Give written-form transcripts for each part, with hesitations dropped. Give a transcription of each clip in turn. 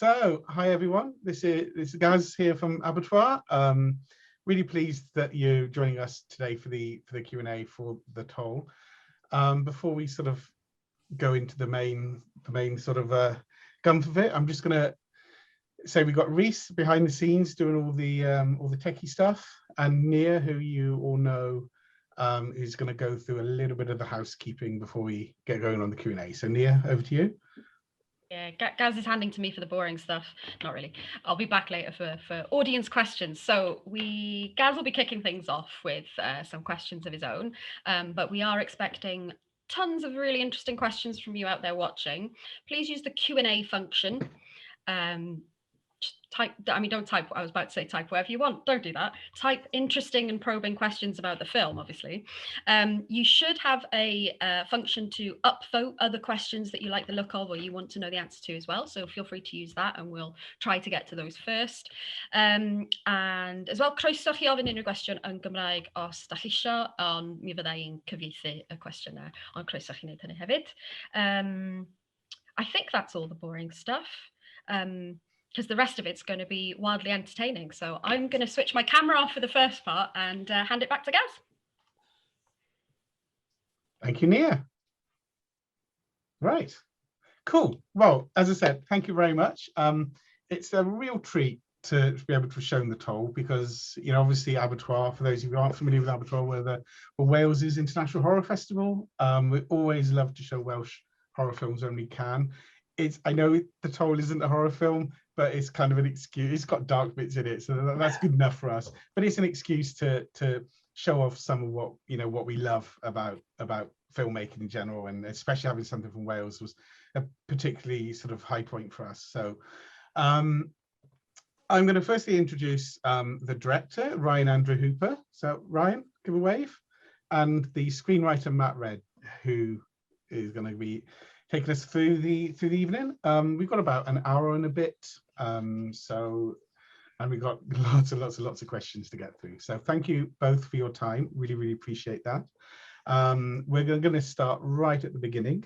So, hi everyone. This is Gaz here from Abertoir. Really pleased that you're joining us today for the Q&A for the toll. Before we sort of go into the main sort of gumph of it, I'm just going to say we've got Reese behind the scenes doing all the techie stuff, and Nia, who you all know, is going to go through a little bit of the housekeeping before we get going on the Q&A. So Nia, over to you. Yeah, Gaz is handing to me for the boring stuff. Not really. I'll be back later for audience questions. So Gaz will be kicking things off with some questions of his own, but we are expecting tons of really interesting questions from you out there watching. Please use the Q&A function. Don't type, I was about to say type whatever you want, don't do that. Type interesting and probing questions about the film, obviously. You should have a function to upvote other questions that you like the look of or you want to know the answer to as well, so feel free to use that and we'll try to get to those first. And as well, croeso chi ofyn unrhyw gwestiwn yn Gymraeg os da chi isio, ond mi fydda i'n cyfieithu y cwestiynau, ond croeso chi wneud hynny hefyd. I think that's all the boring stuff. Because the rest of it's going to be wildly entertaining. So I'm going to switch my camera off for the first part and hand it back to Gaz. Thank you, Nia. Right, cool. Well, as I said, thank you very much. It's a real treat to be able to have shown the toll because, you know, obviously Abertoir, for those of you who aren't familiar with Abertoir, we're Wales's International Horror Festival. We always love to show Welsh horror films when we can. I know the toll isn't a horror film, but it's kind of an excuse. It's got dark bits in it, so that's good enough for us. But it's an excuse to show off some of what we love about filmmaking in general, and especially having something from Wales was a particularly sort of high point for us. So I'm going to firstly introduce the director, Ryan Andrew Hooper. So Ryan, give a wave, and the screenwriter Matt Red, who is going to be taking us through the evening. We've got about an hour and a bit, and we've got lots of questions to get through. So thank you both for your time. Really appreciate that. We're going to start right at the beginning.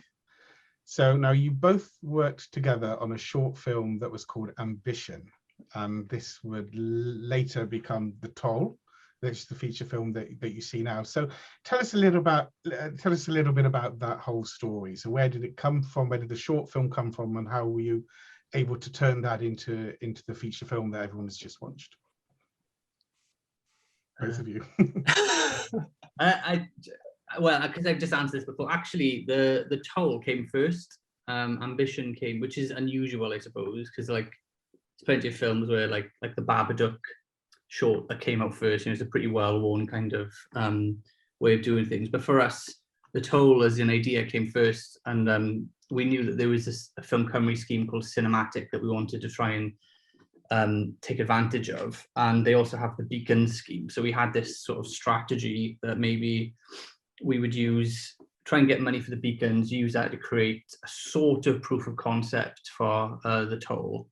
So now you both worked together on a short film that was called Ambition. This would later become The Toll. That's the feature film that you see now. So tell us a little bit about that whole story. So where did it come from? Where did the short film come from, and how were you able to turn that into the feature film that everyone has just watched? Both of you. Well, because I've just answered this before. Actually, the Toll came first. Ambition came, which is unusual, I suppose, because like there's plenty of films where like the Babadook short that came out first, it's a pretty well-worn kind of way of doing things. But for us, the Toll as an idea came first, and we knew that there was a Film Cymru scheme called Cinematic that we wanted to try and take advantage of, and they also have the Beacon scheme. So we had this sort of strategy that maybe we would try and get money for the Beacons, use that to create a sort of proof of concept for the Toll.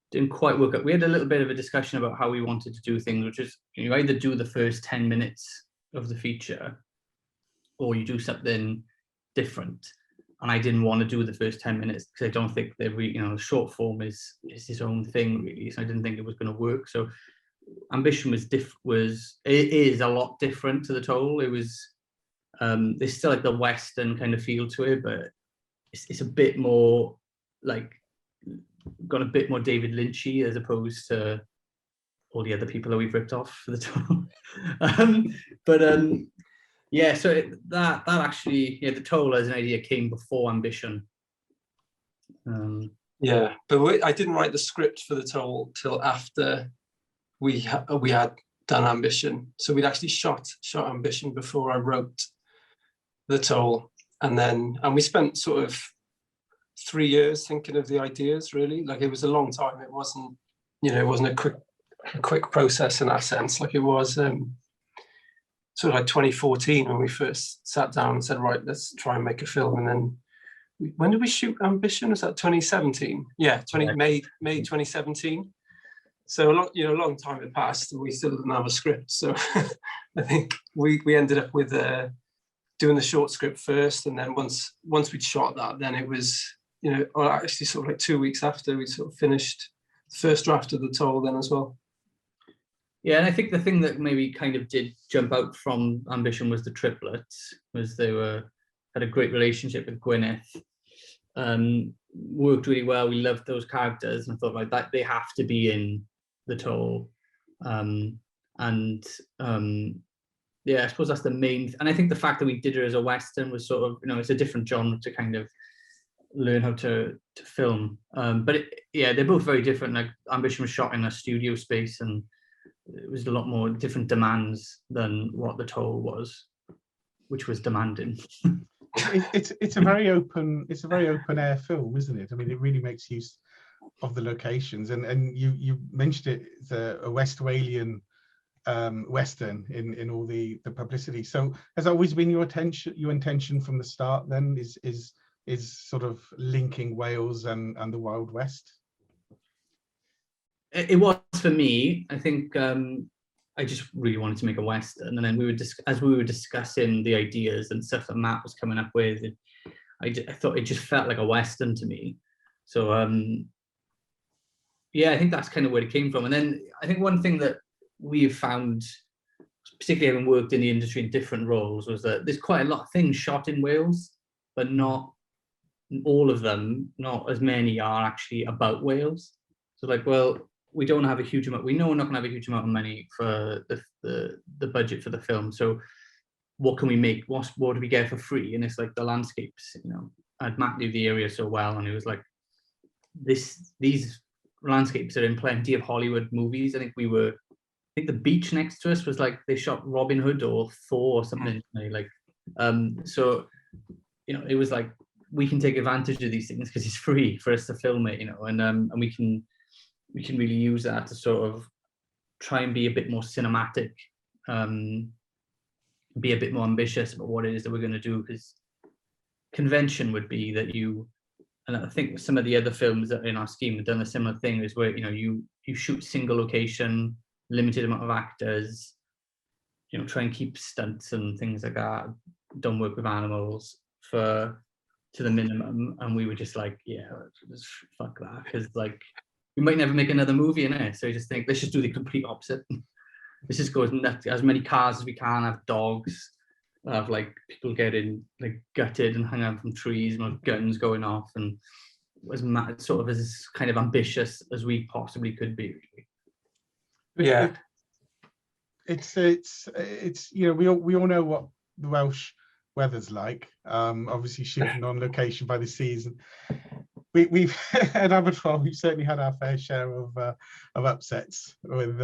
Didn't quite work out. We had a little bit of a discussion about how we wanted to do things, which is you either do the first 10 minutes of the feature or you do something different. And I didn't want to do the first 10 minutes because I don't think that the short form is its own thing really. So I didn't think it was going to work. So Ambition is a lot different to the Toll. It was there's still like the Western kind of feel to it, but it's a bit more like got a bit more David Lynchy as opposed to all the other people that we've ripped off for the Toll. Yeah, so that actually, the Toll as an idea came before Ambition. Yeah, but I didn't write the script for the Toll till after we had done Ambition. So we'd actually shot Ambition before I wrote the Toll, and we spent sort of 3 years thinking of the ideas. Really, like it was a long time. It wasn't a quick process in that sense. Like it was sort of like 2014 when we first sat down and said, right, let's try and make a film. And then when did we shoot Ambition? Was that 2017? Yeah, May 2017. So a long time had passed and we still didn't have a script. So I think we ended up with doing the short script first, and then once we'd shot that, then it was you know, or actually sort of like 2 weeks after we sort of finished the first draft of the toll then as well. Yeah, and I think the thing that maybe kind of did jump out from Ambition was the triplets, was they had a great relationship with Gwyneth, worked really well. We loved those characters, and I thought like that they have to be in the toll, yeah, I suppose that's the main. And I think the fact that we did it as a Western was sort of, you know, it's a different genre to kind of learn how to film. But yeah, they're both very different. Like Ambition was shot in a studio space, and it was a lot more different demands than what the toll was, which was demanding. It's a very open air film, isn't it? I mean, it really makes use of the locations, and you mentioned it, a West Walian Western in all the publicity. So has always been your intention from the start then is sort of linking Wales and the Wild West? It was for me. I think I just really wanted to make a Western, and then as we were discussing the ideas and stuff that Matt was coming up with, I thought it just felt like a Western to me. So yeah, I think that's kind of where it came from. And then I think one thing that we've found, particularly having worked in the industry in different roles, was that there's quite a lot of things shot in Wales, but not all of them, not as many are actually about Wales. So like, well, we don't have a huge amount, we know we're not gonna have a huge amount of money for the budget for the film. So what can we make? What do we get for free? And it's like the landscapes, you know. Matt knew the area so well, and he was like, these landscapes are in plenty of Hollywood movies. I think the beach next to us was like, they shot Robin Hood or Thor or something, like, so, you know, it was like, we can take advantage of these things because it's free for us to film it, you know, and we can really use that to sort of try and be a bit more cinematic, be a bit more ambitious about what it is that we're going to do, because convention would be that and I think some of the other films that are in our scheme have done a similar thing, is where, you know, you shoot single location, limited amount of actors, you know, try and keep stunts and things like that, don't work with animals to the minimum. And we were just like, yeah, just fuck that, because like we might never make another movie in it. So I just think let's just do the complete opposite. Let's just go as many cars as we can, have dogs, have like people getting like gutted and hung out from trees, and have guns going off, and as sort of as kind of ambitious as we possibly could be. Yeah, it's you know, we all know what the Welsh weather's like. Obviously shooting on location by the seas, and we've at Abertoir we've certainly had our fair share of upsets with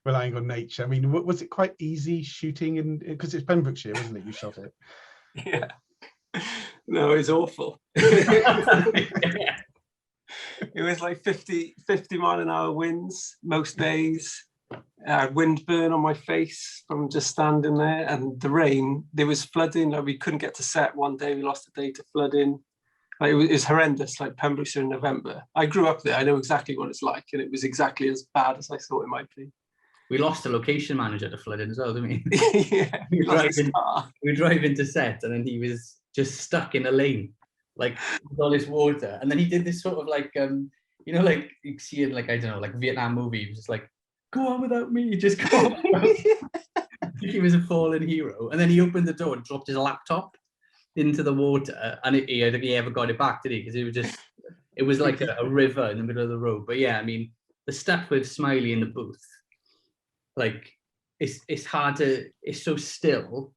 relying on nature. I mean, was it quite easy shooting? And because it's Pembrokeshire, wasn't it? You shot it. Yeah. No, it's awful. It was like 50 mile an hour winds most days. I had wind burn on my face from just standing there, and the rain. There was flooding. Like, we couldn't get to set one day. We lost a day to flooding. Like, it was horrendous. Like Pembrokeshire in November. I grew up there. I know exactly what it's like, and it was exactly as bad as I thought it might be. We lost a location manager to flooding as well, didn't we? Yeah, we drive into set, and then he was just stuck in a lane, like with all this water. And then he did this sort of like, you know, like you see in like, I don't know, like Vietnam movie. He was just like, go on without me, just go on. He was a fallen hero. And then he opened the door and dropped his laptop into the water, and I don't think he ever got it back, did he? Because it was like a river in the middle of the road. But yeah, I mean, the stuff with Smiley in the booth, like it's hard to, it's so still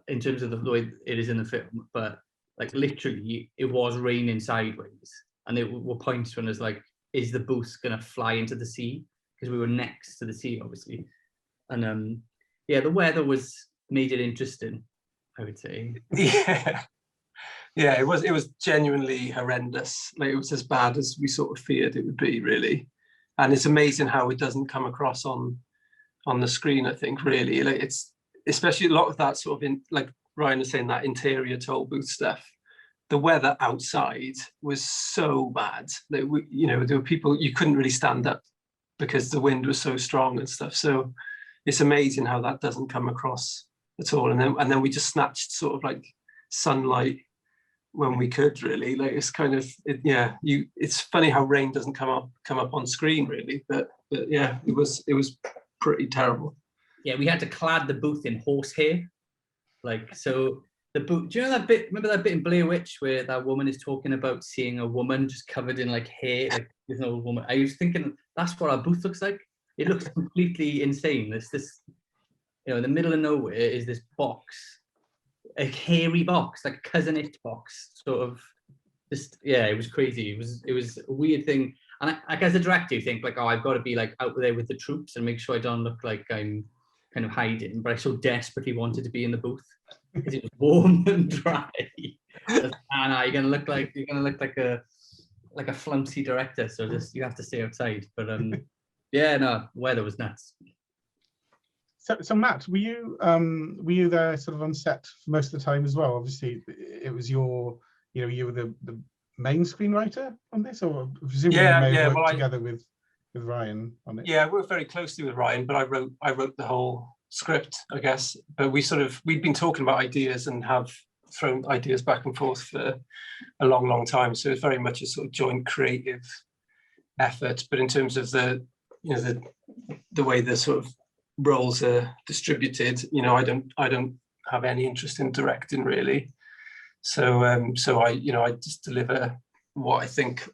in terms of the way it is in the film, but like literally it was raining sideways, and there were points when it's like, is the booth gonna fly into the sea? Because we were next to the sea, obviously. And yeah, the weather made it interesting, I would say. Yeah, it was genuinely horrendous. Like, it was as bad as we sort of feared it would be, really. And it's amazing how it doesn't come across on the screen, I think, really. Like, it's especially a lot of that sort of, like Ryan was saying, that interior toll booth stuff. The weather outside was so bad that you know, there were people, you couldn't really stand up because the wind was so strong and stuff. So it's amazing how that doesn't come across at all. And then we just snatched sort of like sunlight when we could, really. Like, it's kind of it's funny how rain doesn't come up on screen, really, but yeah, it was pretty terrible. Yeah, we had to clad the booth in horsehair, like, so the booth. Do you know that bit? Remember that bit in Blair Witch where that woman is talking about seeing a woman just covered in like hair, like there's an old woman? I was thinking that's what our booth looks like. It looks completely insane. This, in the middle of nowhere is this box, a hairy box, like a Cousin It box, sort of. Just, yeah, it was crazy. It was a weird thing. And I as a director, you think like, oh, I've got to be like out there with the troops and make sure I don't look like I'm kind of hiding. But I so desperately wanted to be in the booth because it was warm and dry. And you're gonna look like a flumpy director. So just you have to stay outside. But yeah, no, weather was nuts. So Matt, were you there sort of on set for most of the time as well? Obviously, it was you were the main screenwriter on this, or presumably you may have worked together with Ryan on it. Yeah, I worked very closely with Ryan, but I wrote the whole script, I guess. But we'd been talking about ideas and have thrown ideas back and forth for a long time. So it's very much a sort of joint creative effort. But in terms of the way the sort of roles are distributed, I don't have any interest in directing, really. So I just deliver what I think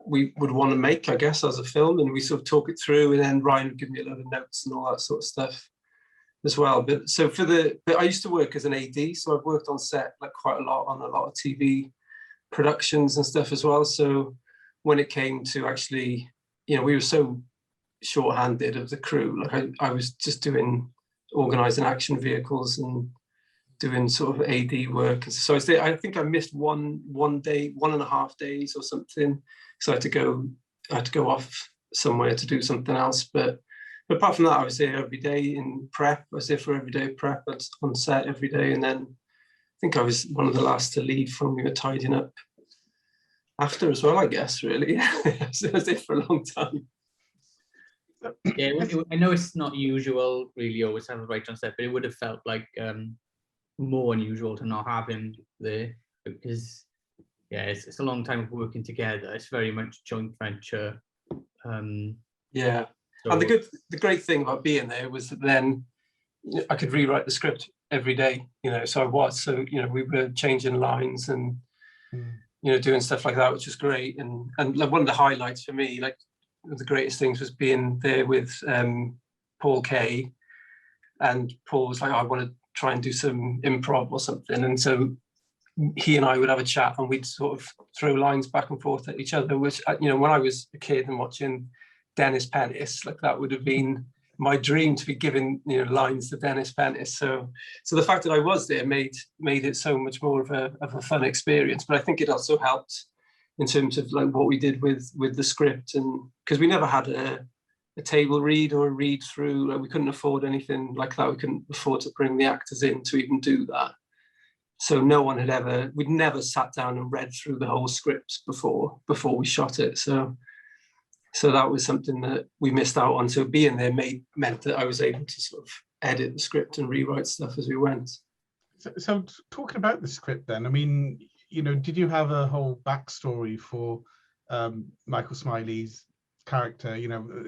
we would want to make, I guess, as a film, and we sort of talk it through, and then Ryan would give me a lot of notes and all that sort of stuff as well. But I used to work as an AD, so I've worked on set like quite a lot on a lot of TV productions and stuff as well. So when it came to actually, we were so short-handed of the crew. Like I was just organising action vehicles and doing sort of AD work. So I think I missed one day, 1.5 days or something. So I had to go off somewhere to do something else. But apart from that, I was there every day in prep. I was there for every day of prep. I was on set every day. And then I think I was one of the last to leave when we were tidying up after as well, I guess, really. So I was there for a long time. Yeah, I know it's not usual really always have a writer on set, but it would have felt like more unusual to not have him there, because it's a long time of working together. It's very much joint venture. And the great thing about being there was that then I could rewrite the script every day, so we were changing lines and doing stuff like that, which was great. And like one of the highlights for me, like the greatest things, was being there with Paul Kay, and Paul was like, I want to try and do some improv or something, and so he and I would have a chat and we'd sort of throw lines back and forth at each other, which when I was a kid and watching Dennis Pennis, like that would have been my dream, to be giving lines to Dennis Pennis. So the fact that I was there made it so much more of a fun experience. But I think it also helped in terms of like what we did with the script, and because we never had a table read or a read through. Like, we couldn't afford anything like that. We couldn't afford to bring the actors in to even do that. So we'd never sat down and read through the whole script before we shot it. So that was something that we missed out on. So being there meant that I was able to sort of edit the script and rewrite stuff as we went. So talking about the script then, I mean, did you have a whole backstory for Michael Smiley's character,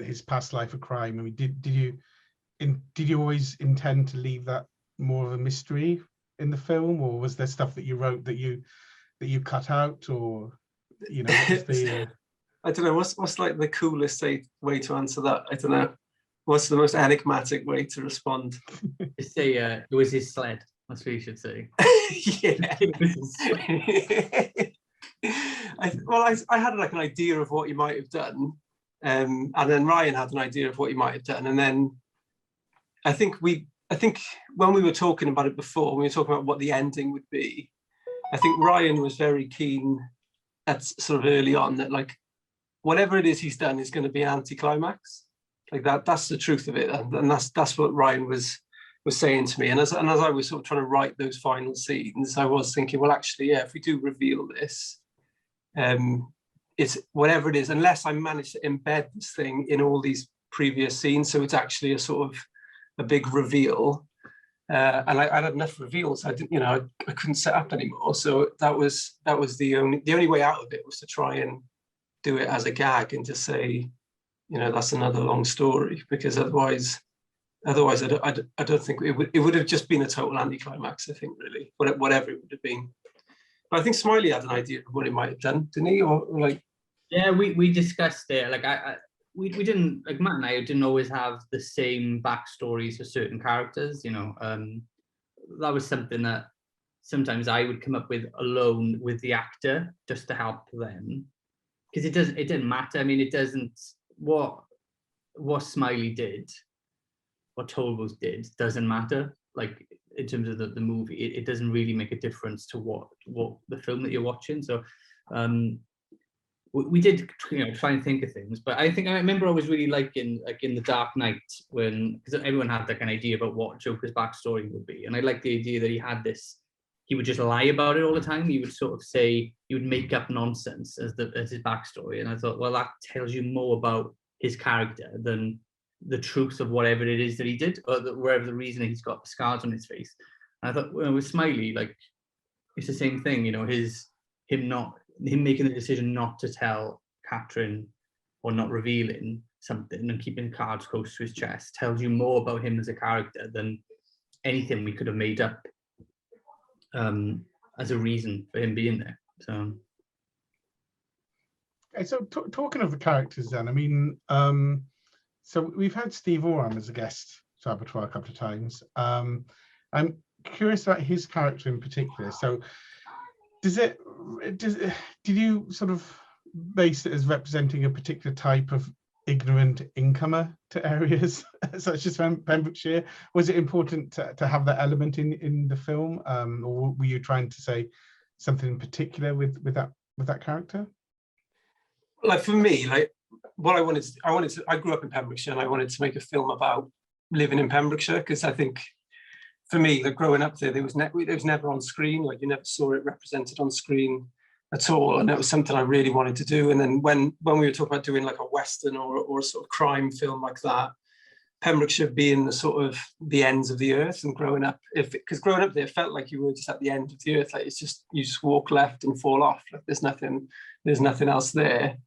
his past life of crime? I mean, did you always intend to leave that more of a mystery in the film, or was there stuff that you wrote that you cut out, or I don't know, what's like the coolest way to answer that? I don't know, what's the most enigmatic way to respond? Just say it was his sled. That's what you should say. Yeah. I had like an idea of what he might have done. And then Ryan had an idea of what he might have done. And then I think when we were talking about it before, when we were talking about what the ending would be, I think Ryan was very keen at sort of early on that like whatever it is he's done is going to be an anticlimax. Like that's the truth of it. And that's what Ryan was saying to me. And as I was sort of trying to write those final scenes, I was thinking, well, actually, yeah, if we do reveal this, it's whatever it is, unless I manage to embed this thing in all these previous scenes, so it's actually a sort of a big reveal, and I had enough reveals. I didn't, I couldn't set up anymore. So that was the only way out of it, was to try and do it as a gag and just say, that's another long story, because otherwise I don't think it would have just been a total anticlimax, I think, really, whatever it would have been. But I think Smiley had an idea of what it might have done, didn't he? Or like, yeah, we discussed it. Like we didn't, like, Matt and I didn't always have the same backstories for certain characters. That was something that sometimes I would come up with alone with the actor, just to help them, because it didn't matter. I mean, it doesn't, what Smiley did, what Tolbos did, doesn't matter. Like, in terms of the movie, it doesn't really make a difference to what the film that you're watching. So we did, try and think of things, but I remember I was really liking, like, in The Dark Knight, because everyone had like an idea about what Joker's backstory would be, and I liked the idea that he would just lie about it all the time. He would sort of say, he would make up nonsense as his backstory, and I thought, well, that tells you more about his character than the truth of whatever it is that he did, or wherever the reason he's got the scars on his face. And I thought, well, with Smiley, like, it's the same thing, him making the decision not to tell Catherine, or not revealing something and keeping cards close to his chest, tells you more about him as a character than anything we could have made up as a reason for him being there. So, okay, so talking of the characters, then, I mean, so we've had Steve Oram as a guest to Abertoir a couple of times. I'm curious about his character in particular. So did you sort of base it as representing a particular type of ignorant incomer to areas such as Pembrokeshire? Was it important to have that element in the film, or were you trying to say something in particular with that character? Like, for me, like, what I grew up in Pembrokeshire, and I wanted to make a film about living in Pembrokeshire, because I think, for me, like, growing up there, it was never on screen. Like, you never saw it represented on screen at all, and that was something I really wanted to do. And then when we were talking about doing like a western or a sort of crime film like that, Pembrokeshire being the sort of the ends of the earth, and growing up there, it felt like you were just at the end of the earth. Like, it's just, you just walk left and fall off. Like, there's nothing else there.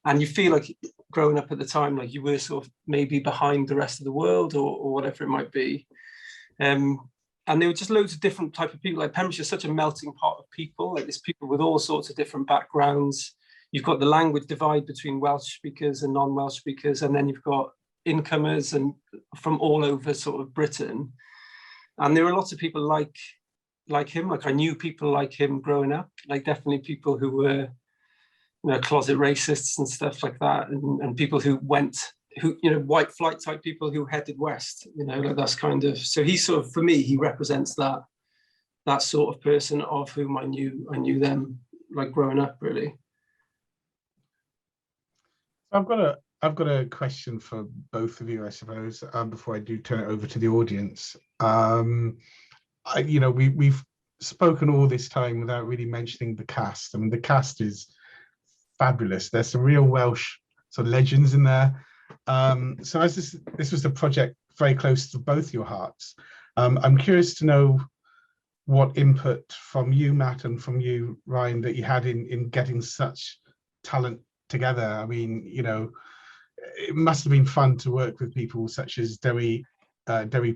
And you feel like, growing up at the time, like you were sort of maybe behind the rest of the world, or whatever it might be. And there were just loads of different type of people. Like, Pembrokeshire is such a melting pot of people. Like, there's people with all sorts of different backgrounds. You've got the language divide between Welsh speakers and non-Welsh speakers, and then you've got incomers and from all over sort of Britain. And there are lots of people like him. Like, I knew people like him growing up. Like, definitely people who were, closet racists and stuff like that, and people who white flight type people who headed west, like, that's kind of, so he sort of, for me, he represents that sort of person of whom I knew them, like, growing up, really. I've got a question for both of you, I suppose, before I do turn it over to the audience. We've spoken all this time without really mentioning the cast. I mean, the cast is fabulous. There's some real Welsh sort of legends in there. So as this was a project very close to both your hearts, I'm curious to know what input from you, Matt, and from you, Ryan, that you had in getting such talent together. I mean, it must have been fun to work with people such as Dewi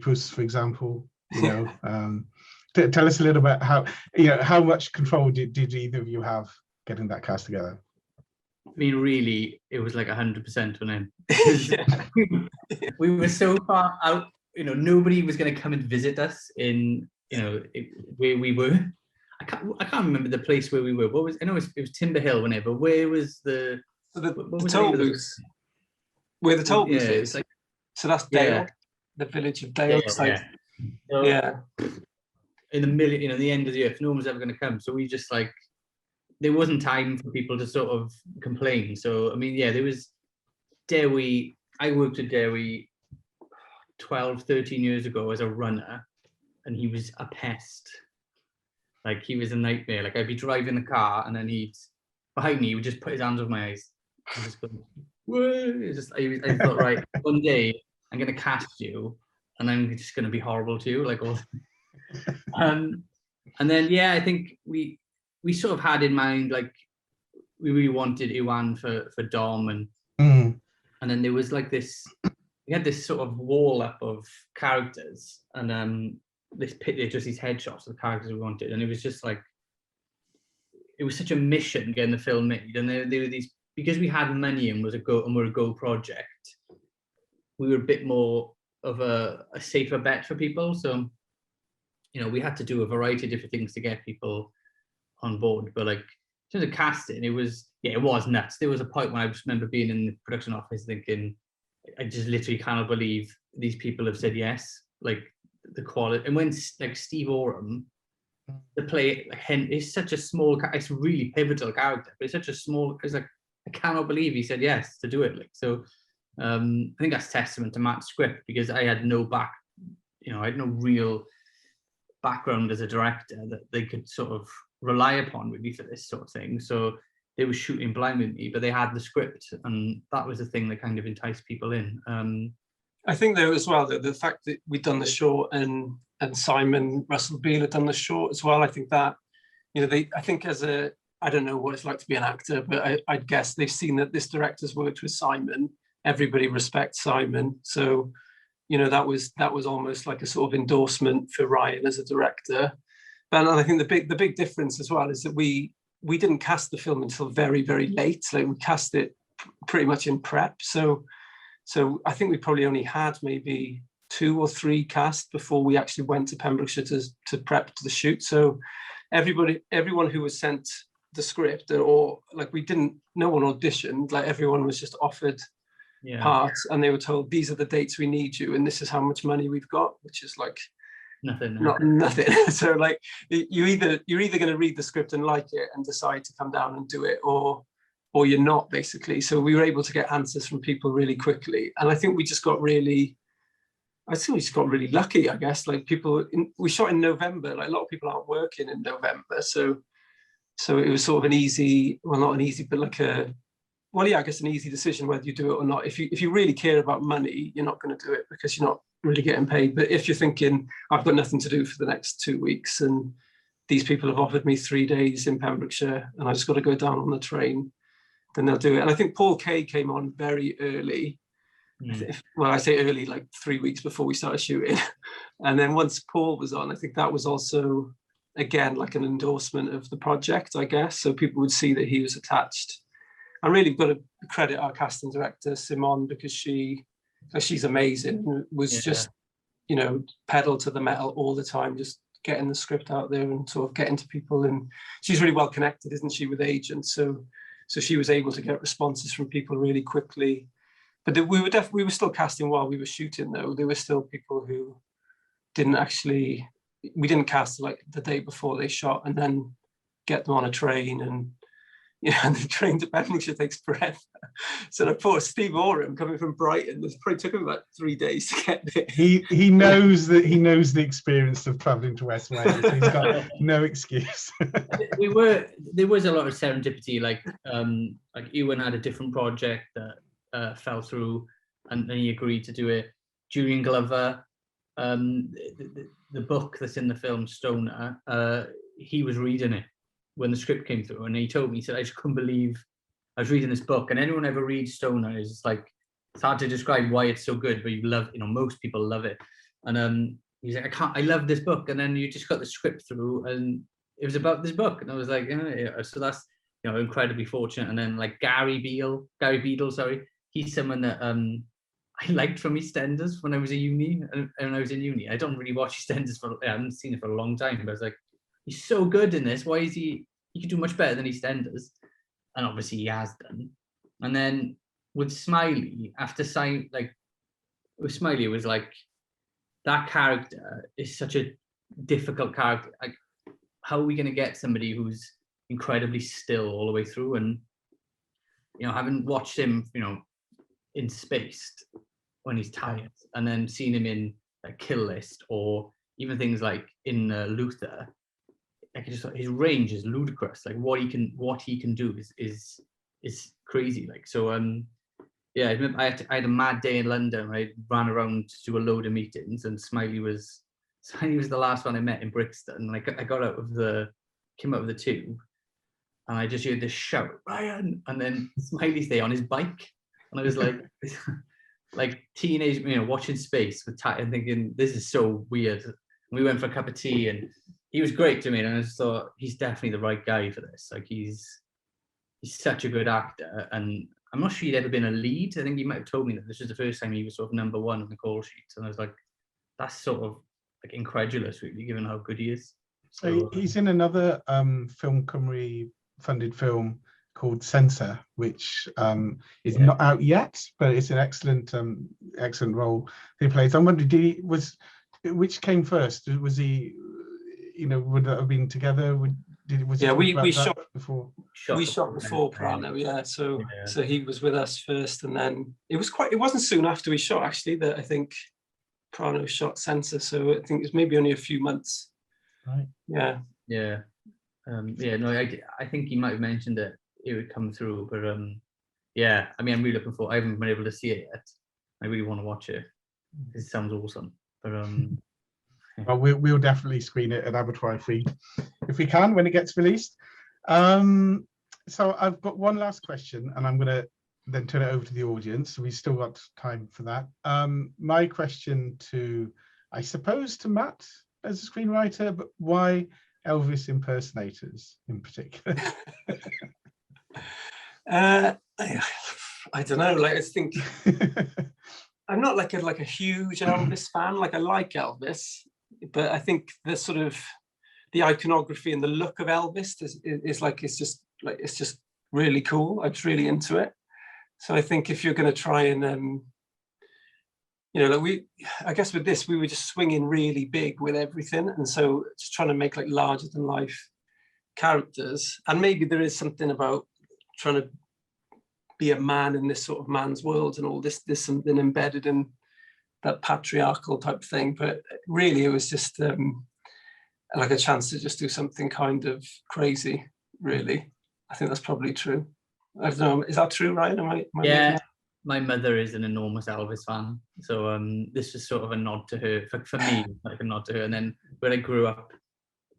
Puss, for example. Tell us a little bit how much control did either of you have getting that cast together? I mean, really, it was like 100% on him. We were so far out, nobody was going to come and visit us in, where we were. I can't remember the place where we were. I know it was Timber Hill, whenever. Where was the toll booth? Where the toll booth is? Like, so that's Dale, the village of Dale. Yeah. In the middle, the end of the earth. No one was ever going to come. So we just, like, there wasn't time for people to sort of complain. So, I mean, there was Dewi. I worked with Dewi 12, 13 years ago as a runner, and he was a pest. Like, he was a nightmare. Like, I'd be driving the car, and then behind me, he would just put his hands over my eyes. And just go, whoa. I thought, right, one day I'm going to cast you and I'm just going to be horrible to you, like all. And then I think we sort of had in mind, like, we really wanted Iwan for Dom, and then there was like this, we had this sort of wall up of characters, and this pit, just these headshots of the characters we wanted, and it was just like, it was such a mission getting the film made, and there were these, because we had money and we're a go project, we were a bit more of a safer bet for people. So, you know, we had to do a variety of different things to get people on board. But like, in terms of casting, it was nuts. There was a point when I just remember being in the production office thinking, I just literally cannot believe these people have said yes. Like, the quality. And when like Steve Oram, the play, like, is such a small, it's a really pivotal character, but it's such a small, it's like, I cannot believe he said yes to do it. Like, so I think that's testament to Matt's script, because I had no I had no real background as a director that they could sort of rely upon really for this sort of thing. So they were shooting blind with me, but they had the script, and that was the thing that kind of enticed people in. I think though as well, the fact that we'd done the short and Simon Russell Beale had done the short as well, I think that, you know, I think I don't know what it's like to be an actor, but I'd guess they've seen that this director's worked with Simon. Everybody respects Simon. So, you know, that was almost like a sort of endorsement for Ryan as a director. But I think the big difference as well is that we didn't cast the film until very, very late. Like, we cast it pretty much in prep. So I think we probably only had maybe 2 or 3 cast before we actually went to Pembrokeshire to prep to the shoot. So everyone who was sent the script, or like, no one auditioned, like everyone was just offered parts, and they were told, these are the dates we need you, and this is how much money we've got, which is like nothing. Nothing. So like, you're either going to read the script and like it and decide to come down and do it, or you're not, basically. So we were able to get answers from people really quickly, and I think we just got really lucky, I guess. Like, we shot in November. Like, a lot of people aren't working in November, so it was sort of an easy, well, not an easy, but like I guess an easy decision whether you do it or not. If you really care about money, you're not going to do it because you're not really getting paid. But if you're thinking, I've got nothing to do for the next 2 weeks, and these people have offered me 3 days in Pembrokeshire, and I just got to go down on the train, then they'll do it. And I think Paul Kay came on very early. I say early, like 3 weeks before we started shooting. And then once Paul was on, I think that was also, again, like an endorsement of the project, I guess. So people would see that he was attached. I really got to credit our casting director, Simone, because she's amazing. Was just, you know, pedal to the metal all the time, just getting the script out there and sort of getting to people. And she's really well connected, isn't she, with agents? So she was able to get responses from people really quickly. But we were still casting while we were shooting, though. There were still people who we didn't cast like the day before they shot and then get them on a train, and and the train to Pembrokeshire takes forever. So the poor Steve Oram, coming from Brighton, it probably took him about 3 days to get there. He knows the experience of travelling to West Wales. He's got no excuse. There was a lot of serendipity. Like Ewan had a different project that fell through, and then he agreed to do it. Julian Glover, the book that's in the film Stoner, he was reading it when the script came through, and he told me, he said, I just couldn't believe I was reading this book. And anyone ever reads Stoner, is like, it's hard to describe why it's so good, but most people love it. And he's like, I love this book. And then you just got the script through, and it was about this book, and I was like, so that's, incredibly fortunate. And then like Gary Beadle, he's someone that I liked from EastEnders when I was in uni. I don't really watch EastEnders I haven't seen it for a long time, but I was like, he's so good in this. Why is he could do much better than EastEnders? And obviously he has done. And then with Smiley, with Smiley, it was like, that character is such a difficult character. Like, how are we going to get somebody who's incredibly still all the way through? And, having watched him, in Spaced when he's tired, and then seen him in a Kill List, or even things like in Luther, like, his range is ludicrous. Like, what he can do is crazy. Like, so yeah, I remember I had a mad day in London where I ran around to do a load of meetings, and Smiley was the last one I met in Brixton. And I got out of came out of the tube, and I just heard this shout, Ryan, and then Smiley's there on his bike, and I was like, like teenage, watching Space with Ty and thinking, this is so weird. And we went for a cup of tea, and he was great to me, and I just thought he's definitely the right guy for this. Like he's such a good actor, and I'm not sure he'd ever been a lead. I think he might have told me that this was the first time he was sort of number one on the call sheet, and I was like, that's sort of like incredulous, really, given how good he is. So he's in another Film Cymru funded film called Censor, which is not out yet, but it's an excellent role he plays. I'm wondering, which came first? Was he, would that have been together? We shot before. We shot before Prano, yeah. So he was with us first, and then it wasn't soon after we shot actually that I think Prano shot Censor. So I think it's maybe only a few months. Right. Yeah. Yeah. I think he might have mentioned that it would come through, but yeah. I mean, I'm really looking forward. I haven't been able to see it yet. I really want to watch it. It sounds awesome. But well, we'll definitely screen it at Abertoir if we can when it gets released. So I've got one last question, and I'm going to then turn it over to the audience. So we've still got time for that. My question I suppose to Matt as a screenwriter, but why Elvis impersonators in particular? I don't know. Like, I think I'm not like a huge Elvis fan. Like, I like Elvis, but I think the sort of the iconography and the look of Elvis is like it's just really cool. I was really into it. So I think if you're going to try and I guess with this we were just swinging really big with everything, and so just trying to make like larger than life characters. And maybe there is something about trying to be a man in this sort of man's world and all this. There's something embedded in that patriarchal type thing, but really it was just like a chance to just do something kind of crazy. Really, I think that's probably true. I don't know. Is that true, Ryan? Yeah. My mother is an enormous Elvis fan, so this was sort of a nod to her. For me, like a nod to her. And then where I grew up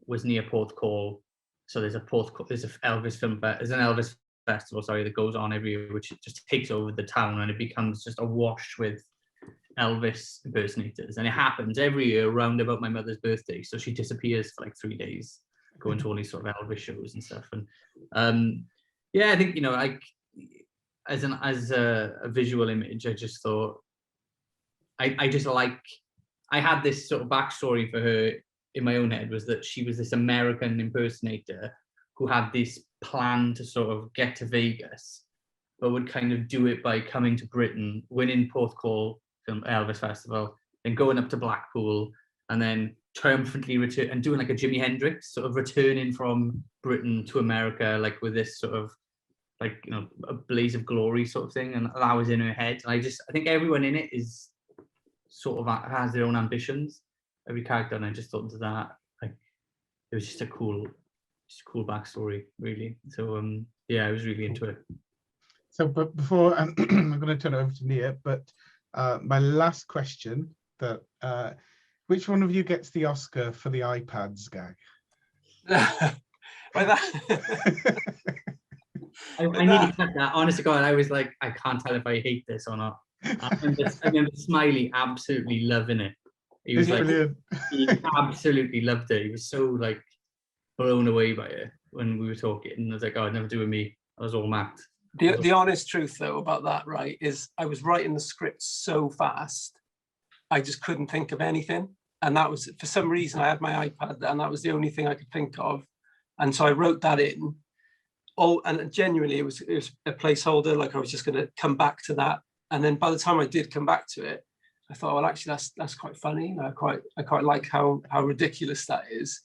was near Porthcawl, so there's an Elvis festival, that goes on every year, which just takes over the town, and it becomes just awash with Elvis impersonators. And it happens every year around about my mother's birthday, so she disappears for like 3 days, going to all these sort of Elvis shows and stuff. And yeah, I think as a visual image, I just thought I had this sort of backstory for her in my own head, was that she was this American impersonator who had this plan to sort of get to Vegas, but would kind of do it by coming to Britain, winning Porthcawl Film Elvis Festival, then going up to Blackpool, and then triumphantly return and doing like a Jimi Hendrix, sort of returning from Britain to America, like with this sort of like, a blaze of glory sort of thing. And that was in her head. And I think everyone in it is sort of has their own ambitions, every character. And I just thought that like it was just a cool backstory, really. So yeah, I was really into it. So, but before I'm going to turn it over to Nia, but my last question: which one of you gets the Oscar for the iPads gag? I need to cut that. Honest to God, I was like, I can't tell if I hate this or not. I remember Smiley absolutely loving it. He was like, brilliant. He absolutely loved it. He was so like blown away by it when we were talking. And I was like, oh, I'd never do with me. I was all mapped. The honest truth though about that, right, is I was writing the script so fast, I just couldn't think of anything. And that was, for some reason, I had my iPad and that was the only thing I could think of. And so I wrote that in. Oh, and genuinely it was a placeholder, like I was just going to come back to that. And then by the time I did come back to it, I thought, well, actually that's quite funny. I quite like how ridiculous that is.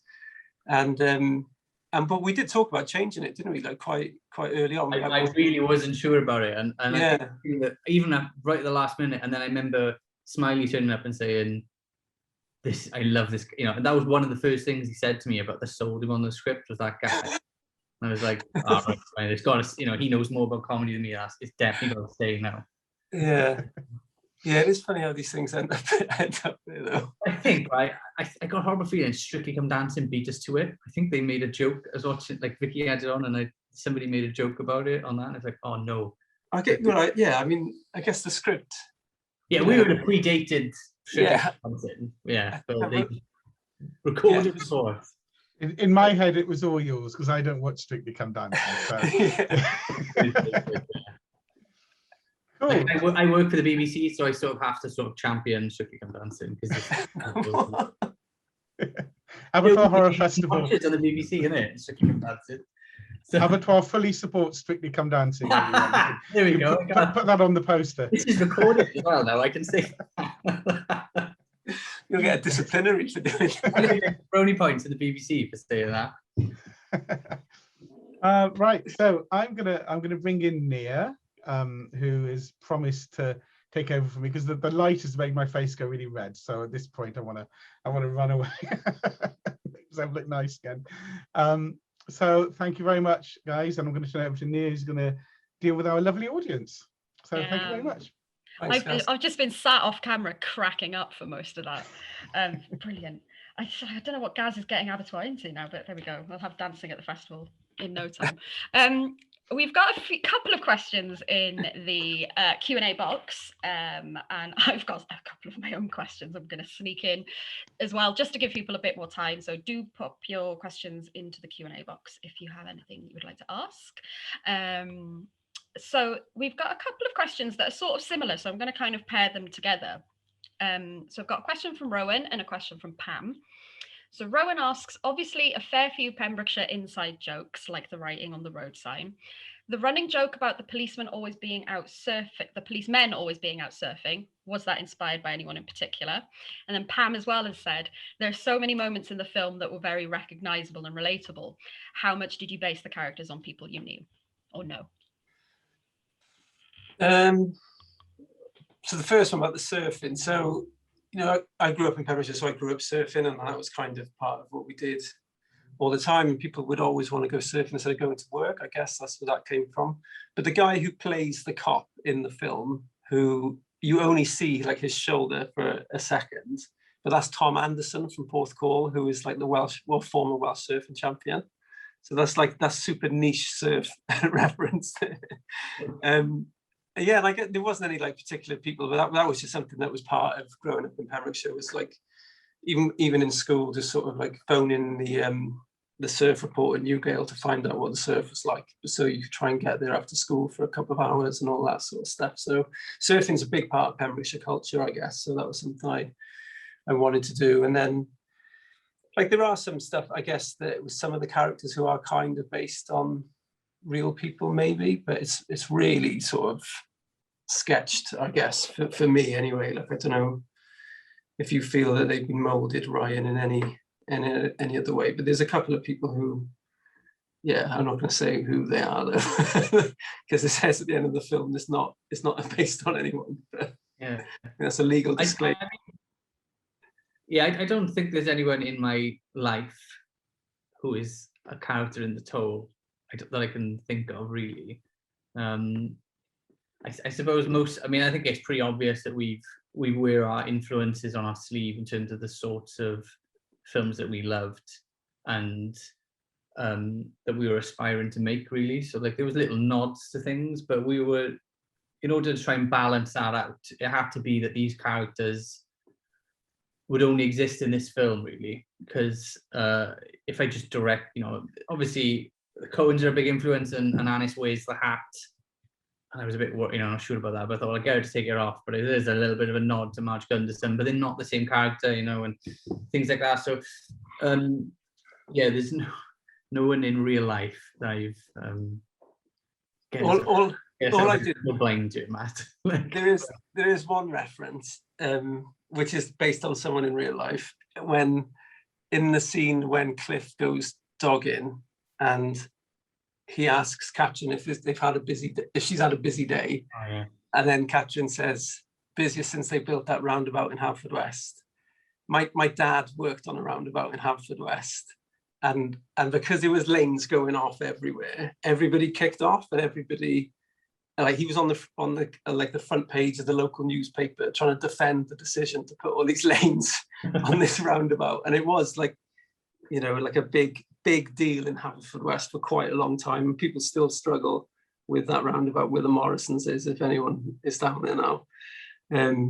But we did talk about changing it, didn't we? Like quite early on. I really wasn't sure about it, and yeah. I think that even right at the last minute, and then I remember Smiley turning up and saying, "This, I love this," and that was one of the first things he said to me about the sold him on the script, was that guy. And I was like, oh, right, it's got to, he knows more about comedy than me. It's definitely got to stay now. Yeah. Yeah, it is funny how these things end up there, though. I think, right, I got a horrible feeling Strictly Come Dancing beat us to it. I think they made a joke. I was watching, like, Vicky had it on, and somebody made a joke about it on that, and it's like, oh no. I get right. Yeah, I mean, I guess the script. Yeah, we would have predated Strictly Yeah. Come Dancing. Yeah, but Yeah, they but- recorded Yeah. before us. In my head, it was all yours because I don't watch Strictly Come Dancing. So. Yeah. Cool. Like, I work for the BBC, so I sort of have to sort of champion Strictly Come Dancing because Abertoir Horror Festival. It's on the BBC, isn't it? Strictly Come Dancing. So, Abertoir fully supports Strictly Come Dancing. Everyone. there we You go. Put that on the poster. This is recorded as well now. I can say. You'll get a disciplinary for doing I'm that. gonna get brownie points to the BBC for saying that. Right, so I'm gonna bring in Nia, who is promised to take over for me because the light has made my face go really red. So at this point, I want to run away because I've looked nice again. So thank you very much, guys, and I'm going to turn it over to Nia, who's going to deal with our lovely audience. So thank you very much. Thanks, guys. I've just been sat off camera cracking up for most of that. Brilliant. I don't know what Gaz is getting Abertoir into now, but there we go. We'll have dancing at the festival in no time. We've got a couple of questions in the Q&A box, and I've got a couple of my own questions I'm going to sneak in as well, just to give people a bit more time. So do pop your questions into the Q&A box if you have anything you would like to ask. So we've got a couple of questions that are sort of similar, so I'm going to kind of pair them together. So I've got a question from Rowan and a question from Pam. So Rowan asks, obviously a fair few Pembrokeshire inside jokes, like the writing on the road sign. The running joke about the policemen always being out surfing, was that inspired by anyone in particular? And then Pam as well has said, there are so many moments in the film that were very recognizable and relatable. How much did you base the characters on people you knew or know? So the first one about the surfing. So, you know, I grew up in Pembrokeshire, so I grew up surfing, and that was kind of part of what we did all the time. And people would always want to go surfing instead of going to work. I guess that's where that came from. But the guy who plays the cop in the film, who you only see like his shoulder for a second, but that's Tom Anderson from Porthcawl, who is like the former Welsh surfing champion. So that's super niche surf reference. Yeah, like there wasn't any like particular people, but that was just something that was part of growing up in Pembrokeshire. It was like even in school, just sort of like phoning the surf report in Newgale to find out what the surf was like, so you could try and get there after school for a couple of hours and all that sort of stuff. So surfing's a big part of Pembrokeshire culture, I guess. So that was something I wanted to do. And then like there are some stuff, I guess, that it was some of the characters who are kind of based on real people maybe, but it's really sort of sketched, I guess, for me anyway. Like I don't know if you feel that they've been molded, Ryan, in any other way, but there's a couple of people who, yeah, I'm not going to say who they are though, because it says at the end of the film it's not based on anyone. But yeah, that's a legal disclaimer. I don't think there's anyone in my life who is a character in the Toll that I can think of really. I suppose I think it's pretty obvious that we wear our influences on our sleeve in terms of the sorts of films that we loved and that we were aspiring to make really. So like there was little nods to things, but we were, in order to try and balance that out, it had to be that these characters would only exist in this film really, because if I just direct, you know, obviously the Coens are a big influence and Anis wears the hat. And I was a bit, not sure about that, but I thought I'd get her to take it off. But it is a little bit of a nod to Marge Gunderson, but they're not the same character, you know, and things like that. So, there's no one in real life that I've all I did blind to, Matt. there is one reference, which is based on someone in real life. When in the scene when Cliff goes dogging and he asks Katrin if she's had a busy day. Oh, yeah. And then Katrin says, busiest since they built that roundabout in Haverfordwest. My dad worked on a roundabout in Haverfordwest. And because there was lanes going off everywhere, everybody kicked off and everybody like he was on the like the front page of the local newspaper trying to defend the decision to put all these lanes on this roundabout, and it was like, you know, like a big deal in Haverfordwest for quite a long time, and people still struggle with that roundabout where the Morrisons is, if anyone is down there now.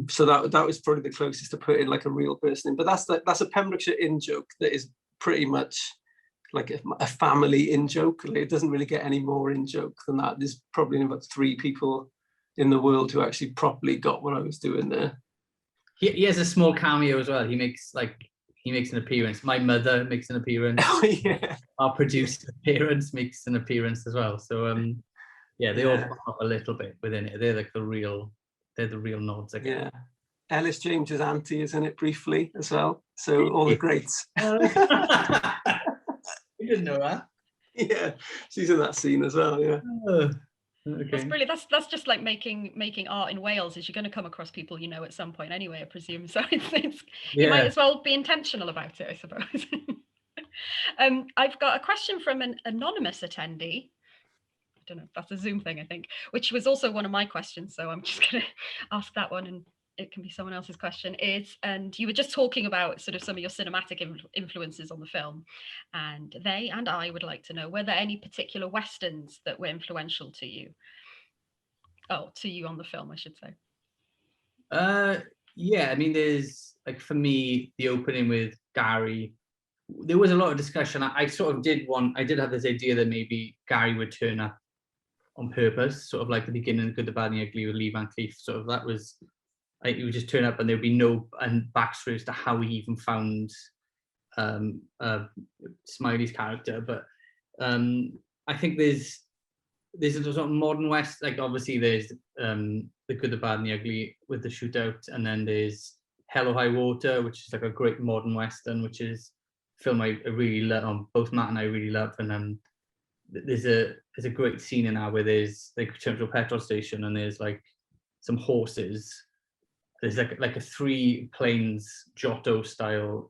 So that was probably the closest to putting like a real person in. But that's a Pembrokeshire in joke that is pretty much like a family in joke. Like, it doesn't really get any more in joke than that. There's probably about 3 people in the world who actually properly got what I was doing there. He has a small cameo as well. He makes an appearance. My mother makes an appearance. Oh, yeah. Our producer appearance makes an appearance as well. So yeah, they all pop up a little bit within it. They're like the real nods again. Yeah. Ellis James's auntie is in it briefly as well. So all the greats. You didn't know that? Yeah, she's in that scene as well. Yeah. Okay. That's brilliant. That's just like making art in Wales. Is you're going to come across people you know at some point anyway, I presume. So you might as well be intentional about it, I suppose. I've got a question from an anonymous attendee. I don't know if that's a Zoom thing, I think, which was also one of my questions. So I'm just going to ask that one, and it can be someone else's question. And you were just talking about sort of some of your cinematic influences on the film, and they and I would like to know, were there any particular Westerns that were influential to you? Oh, to you on the film, I should say. Yeah, I mean, there's like, for me, the opening with Gary, there was a lot of discussion. I did have this idea that maybe Gary would turn up on purpose, sort of like the beginning of Good, the Bad, and the Ugly with Lee Van Cleef. Sort of that was, he would just turn up and there would be no backstory as to how he even found Smiley's character. But I think there's a sort of modern West, like obviously there's The Good, the Bad, and the Ugly with the shootout, and then there's Hell or High Water, which is like a great modern Western, which is a film I really love. Both Matt and I really love, and there's a great scene in there where there's like a to a petrol station and there's like some horses. There's like a 3 planes Giotto style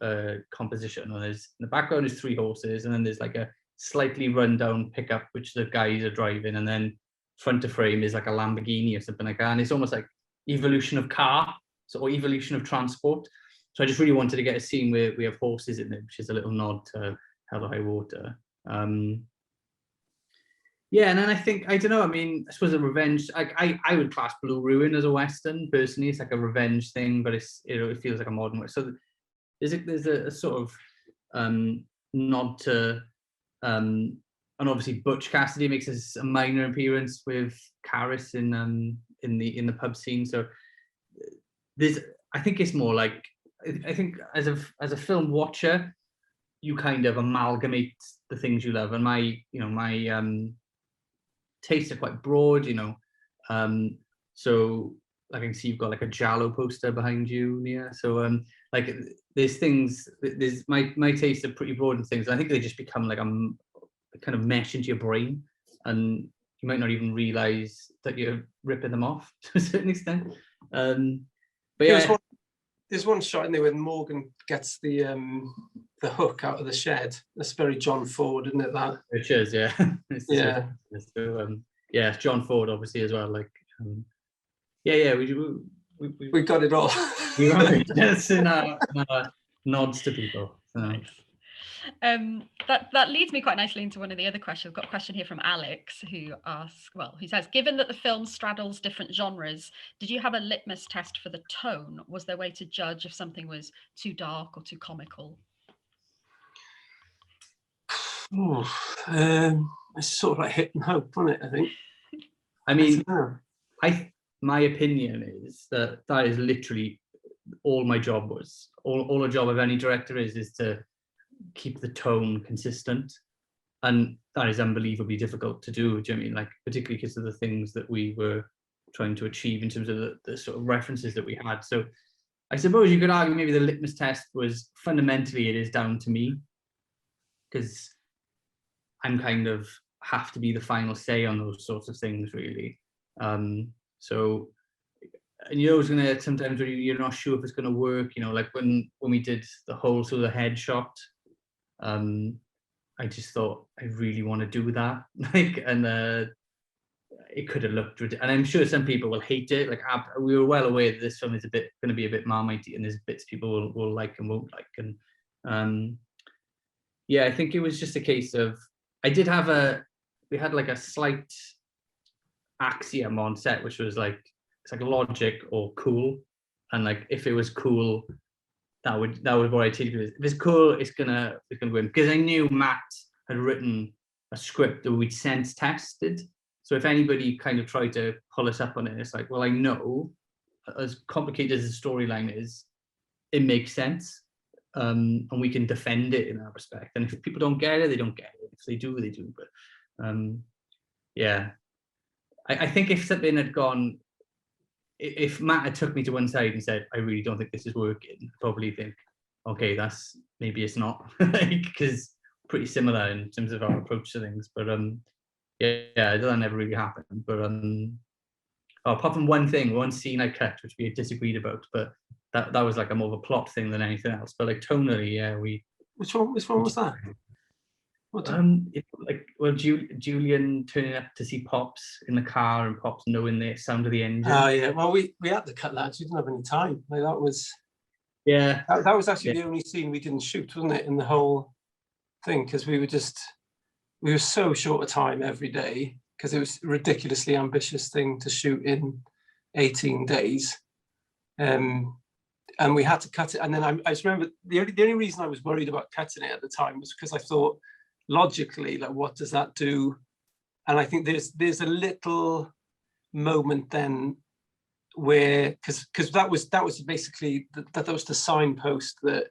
composition, and there's in the background is 3 horses, and then there's like a slightly rundown pickup which the guys are driving, and then front of frame is like a Lamborghini or something like that, and it's almost like evolution of car, or evolution of transport. So I just really wanted to get a scene where we have horses in it, which is a little nod to Hell or High Water. Yeah, and then I think, I don't know, I mean, I suppose a revenge, I would class Blue Ruin as a Western, personally. It's like a revenge thing, but it feels like a modern one. So there's a sort of nod to, and obviously Butch Cassidy makes a minor appearance with Caris in the pub scene. So I think it's more like, I think as a film watcher, you kind of amalgamate the things you love, and my tastes are quite broad, so like I can see you've got like a Giallo poster behind you, Nia. So like there's things, there's my tastes are pretty broad and things. I think they just become like a kind of mesh into your brain, and you might not even realize that you're ripping them off to a certain extent. But yeah, there's one shot in there where Morgan gets the hook out of the shed. That's very John Ford, isn't it? That it is, yeah. Yeah. So, yeah, John Ford obviously as well. Like, we got it all. We are just in our nods to people. So. Nice. That leads me quite nicely into one of the other questions. I've got a question here from Alex who asks, he says, given that the film straddles different genres, did you have a litmus test for the tone? Was there a way to judge if something was too dark or too comical? It's sort of like hit and hope, isn't it? I think. I mean, my opinion is that is literally all my job was. All a job of any director is to keep the tone consistent, and that is unbelievably difficult to do. Do you know what I mean? Like, particularly because of the things that we were trying to achieve in terms of the sort of references that we had. So I suppose you could argue maybe the litmus test was fundamentally it is down to me, because I'm kind of have to be the final say on those sorts of things, really. So, and it's gonna sometimes when you're not sure if it's gonna work, like when we did the hole through the head shot, I just thought I really want to do that, and it could have looked ridiculous. And I'm sure some people will hate it. Like, we were well aware that this film is going to be a bit marmitey, and there's bits people will like and won't like. And yeah, I think it was just a case of, we had like a slight axiom on set, which was like, it's like logic or cool. And like, if it was cool, that would what I take it. If it's cool, it's gonna win. Because I knew Matt had written a script that we'd sense tested. So if anybody kind of tried to pull us up on it, it's like, well, I know, as complicated as the storyline is, it makes sense. And we can defend it in that respect. And if people don't get it, they don't get it. If they do, they do. But yeah, I think if something had gone, if Matt had took me to one side and said, I really don't think this is working, I'd probably think, okay, maybe it's not, because pretty similar in terms of our approach to things. But yeah, that never really happened. But apart from one scene I cut, which we had disagreed about, but that was like a more of a plot thing than anything else. But like tonally, yeah, Which one was that? Julian turning up to see Pops in the car, and Pops knowing the sound of the engine. Oh yeah, well we had to cut that. We didn't have any time. Like that was actually the only scene we didn't shoot, wasn't it, in the whole thing? Because we were so short of time every day, because it was a ridiculously ambitious thing to shoot in 18 days. And we had to cut it. And then I just remember the only reason I was worried about cutting it at the time was because I thought, logically, like, what does that do? And I think there's a little moment then where, because that was basically that was the signpost that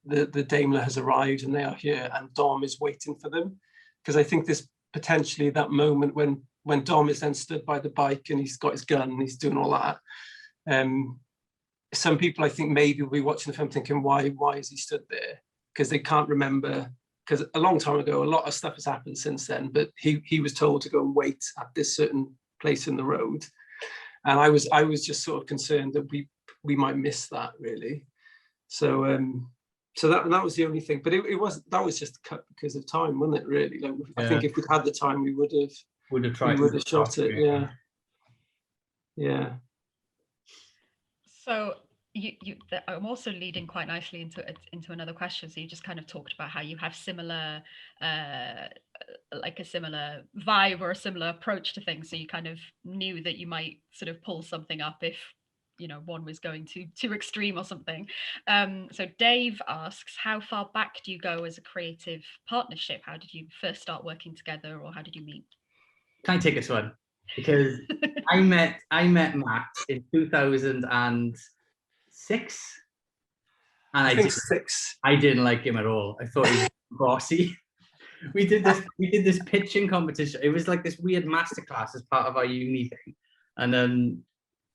the Daimler has arrived and they are here, and Dom is waiting for them. Because I think there's potentially that moment when Dom is then stood by the bike and he's got his gun and he's doing all that. Some people, I think, maybe will be watching the film thinking, why is he stood there? Because they can't remember, because a long time ago, a lot of stuff has happened since then, but he was told to go and wait at this certain place in the road. And I was just sort of concerned that we might miss that, really. So that was the only thing, but that was just cut because of time, wasn't it, really? Like, yeah. I think if we'd had the time, we would have shot it. Yeah. So I'm also leading quite nicely into another question. So you just kind of talked about how you have similar, like a similar vibe or a similar approach to things. So you kind of knew that you might sort of pull something up if, one was going too extreme or something. So Dave asks, how far back do you go as a creative partnership? How did you first start working together, or how did you meet? Can I take this one? Because I met Matt in 2006, and I didn't like him at all. I thought he was bossy. We did this pitching competition. It was like this weird masterclass as part of our uni thing, and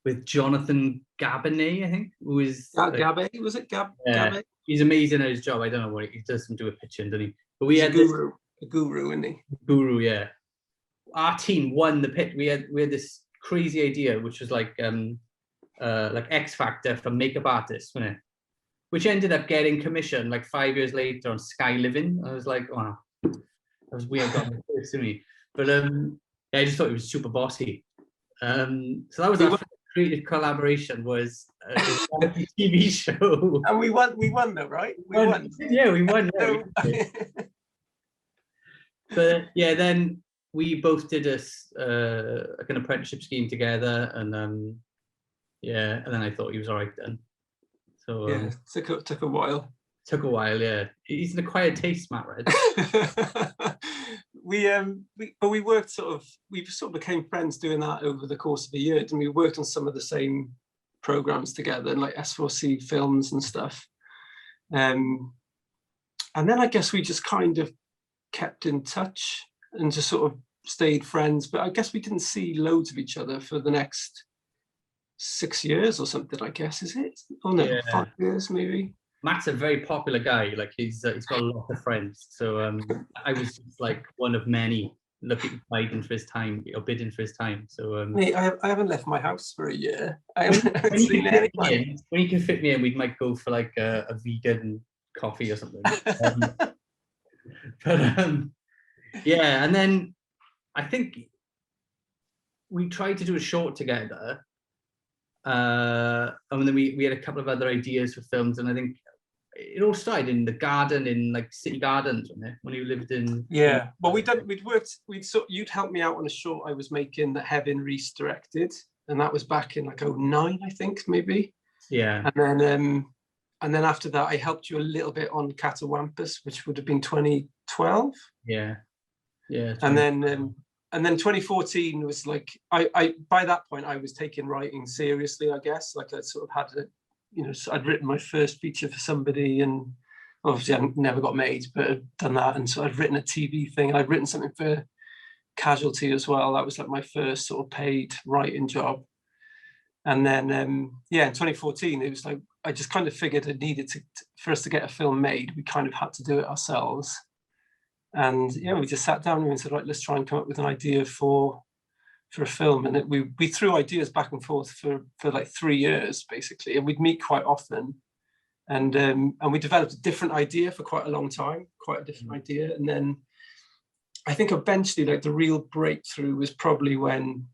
with Jonathan Gabinet, I think, who is Gabet, was it Gabet? He's amazing at his job. I don't know what he doesn't do a pitching, does he? But we had a guru, isn't he? Guru, yeah. Our team won the pitch. We had this crazy idea, which was like X Factor for makeup artists, wasn't it? Which ended up getting commissioned like 5 years later on Sky Living. I was like, wow, that was weird. To me. But yeah, I just thought he was super bossy. So that was our creative collaboration, was a TV show. And we won though, right? We won. Yeah, we won. Yeah, but yeah, then we both did like an apprenticeship scheme together, and and then I thought he was all right then. So yeah, took a while. Took a while, yeah. He's an acquired taste, Matt Red. we sort of became friends doing that over the course of a year, and we worked on some of the same programs together, and like S4C films and stuff. And then I guess we just kind of kept in touch and just sort of stayed friends, but I guess we didn't see loads of each other for the next 6 years or something, I guess. Is it? Oh no, yeah. 5 years maybe. Matt's a very popular guy. Like he's got a lot of friends. So I was just like one of many bidding for his time. So mate, I haven't left my house for a year. I haven't seen anyone. When you can fit me in, we might go for like a vegan coffee or something. But yeah, and then I think we tried to do a short together, and then we had a couple of other ideas for films, and I think it all started in the garden in like City Gardens, wasn't it? When you lived in. Yeah, well, you'd helped me out on a short I was making that Hevin Reese directed, and that was back in like 2009, I think, maybe. Yeah. And then after that, I helped you a little bit on Catawampus, which would have been 2012. Yeah. Yeah. And then 2014 was like, I by that point I was taking writing seriously, I guess. Like I sort of had I'd written my first feature for somebody, and obviously I never got made, but I'd done that. And so I'd written a TV thing, and I'd written something for Casualty as well. That was like my first sort of paid writing job. And then, in 2014, it was like, I just kind of figured it needed for us to get a film made, we kind of had to do it ourselves. And we just sat down and said, right, let's try and come up with an idea for a film. And we threw ideas back and forth for like 3 years, basically. And we'd meet quite often. And we developed a different idea for quite a long time, quite a different idea. And then I think eventually, like, the real breakthrough was probably when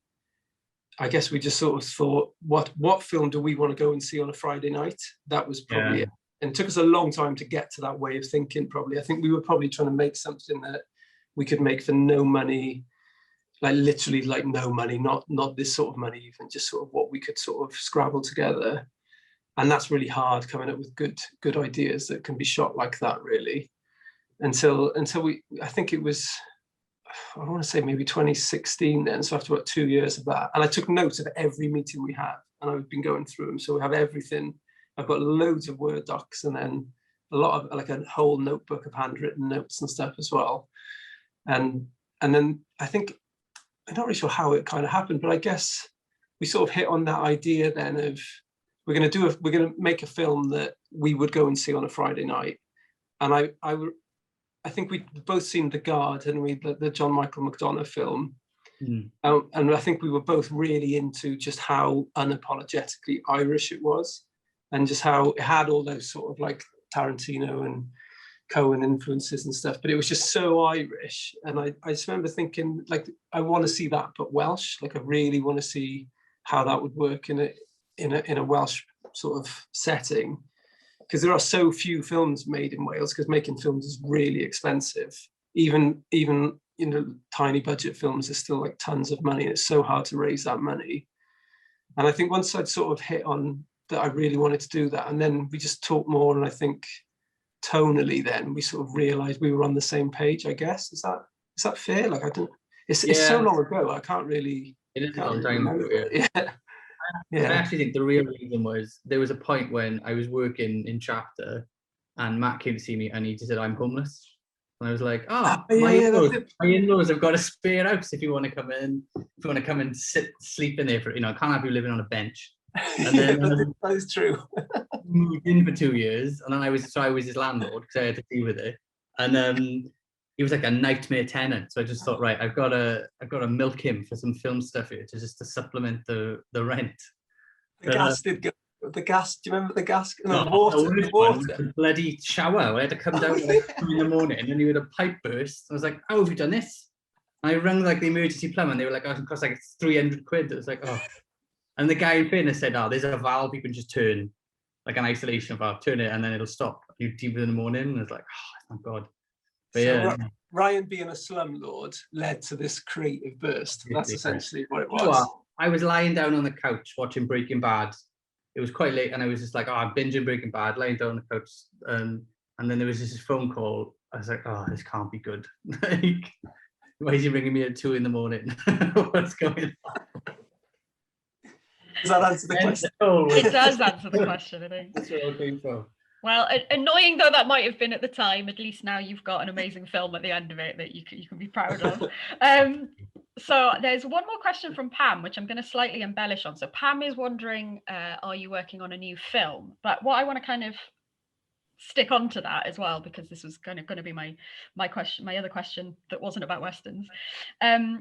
I guess we just sort of thought, what film do we want to go and see on a Friday night? That was probably it. And it took us a long time to get to that way of thinking, probably. I think we were probably trying to make something that we could make for no money, like literally like no money, not this sort of money, even just sort of what we could sort of scrabble together. And that's really hard, coming up with good ideas that can be shot like that, really. Until I think it was, I want to say maybe 2016 then, so after about 2 years of that. And I took notes of every meeting we had, and I've been going through them. So we have everything. I've got loads of Word docs, and then a lot of, like, a whole notebook of handwritten notes and stuff as well. And then I think, I'm not really sure how it kind of happened, but I guess we sort of hit on that idea then of, we're going to make a film that we would go and see on a Friday night. And I think we'd both seen The Guard, and the John Michael McDonagh film. And I think we were both really into just how unapologetically Irish it was, and just how it had all those sort of like Tarantino and Cohen influences and stuff, but it was just so Irish. And I just remember thinking, like, I want to see that, but Welsh. Like, I really want to see how that would work in a Welsh sort of setting. Because there are so few films made in Wales, because making films is really expensive. Even tiny budget films are still like tons of money, and it's so hard to raise that money. And I think once I'd sort of hit on that, I really wanted to do that, and then we just talked more, and I think tonally then we sort of realized we were on the same page, I guess. Is that fair? Like, it's so long ago, I can't really. It is a long time ago. Yeah. I actually think the real reason was, there was a point when I was working in Chapter, and Matt came to see me, and he just said, "I'm homeless." And I was like, my in-laws have got a spare house if you want to come in. If you want to come and sleep in there for, I can't have you living on a bench. And then that is true. Moved in for 2 years, and then I was his landlord, because I had to deal with it. And he was like a nightmare tenant. So I just thought, right, I've got to milk him for some film stuff here to supplement the rent. The gas did go. The gas. Do you remember the gas? No, the water. The water. The bloody shower. I had to come down like 2 in the morning, and you had a pipe burst. I was like, "How have you done this?" And I rang like the emergency plumber, and they were like, "Oh, it costs like 300 quid." It was like, oh. And the guy in fairness said, "Oh, there's a valve you can just turn, like an isolation valve. Turn it, and then it'll stop. You deep in the morning." And it's like, oh, thank God. But so Ryan being a slumlord led to this creative burst. That's essentially what it was. You know what? I was lying down on the couch watching Breaking Bad. It was quite late, and I was just like, I'm binging Breaking Bad, lying down on the couch. And then there was this phone call. I was like, oh, this can't be good. Like, why is he ringing me at 2 in the morning? What's going on? Does that answer the question? It does answer the question, I think. That's where I came from. Well, annoying though that might have been at the time, at least now you've got an amazing film at the end of it that you can be proud of. So there's one more question from Pam, which I'm going to slightly embellish on. So Pam is wondering, are you working on a new film? But what I want to kind of stick on to that as well, because this was kind of going to be my question, my other question that wasn't about Westerns,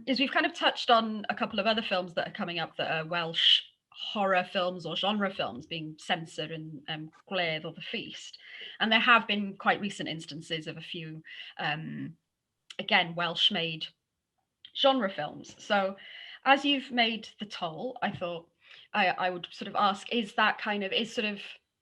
is we've kind of touched on a couple of other films that are coming up that are Welsh horror films or genre films being censored in Gwledd or The Feast. And there have been quite recent instances of a few, again, Welsh-made genre films. So as you've made the toll, I thought I would sort of ask, is that kind of, is sort of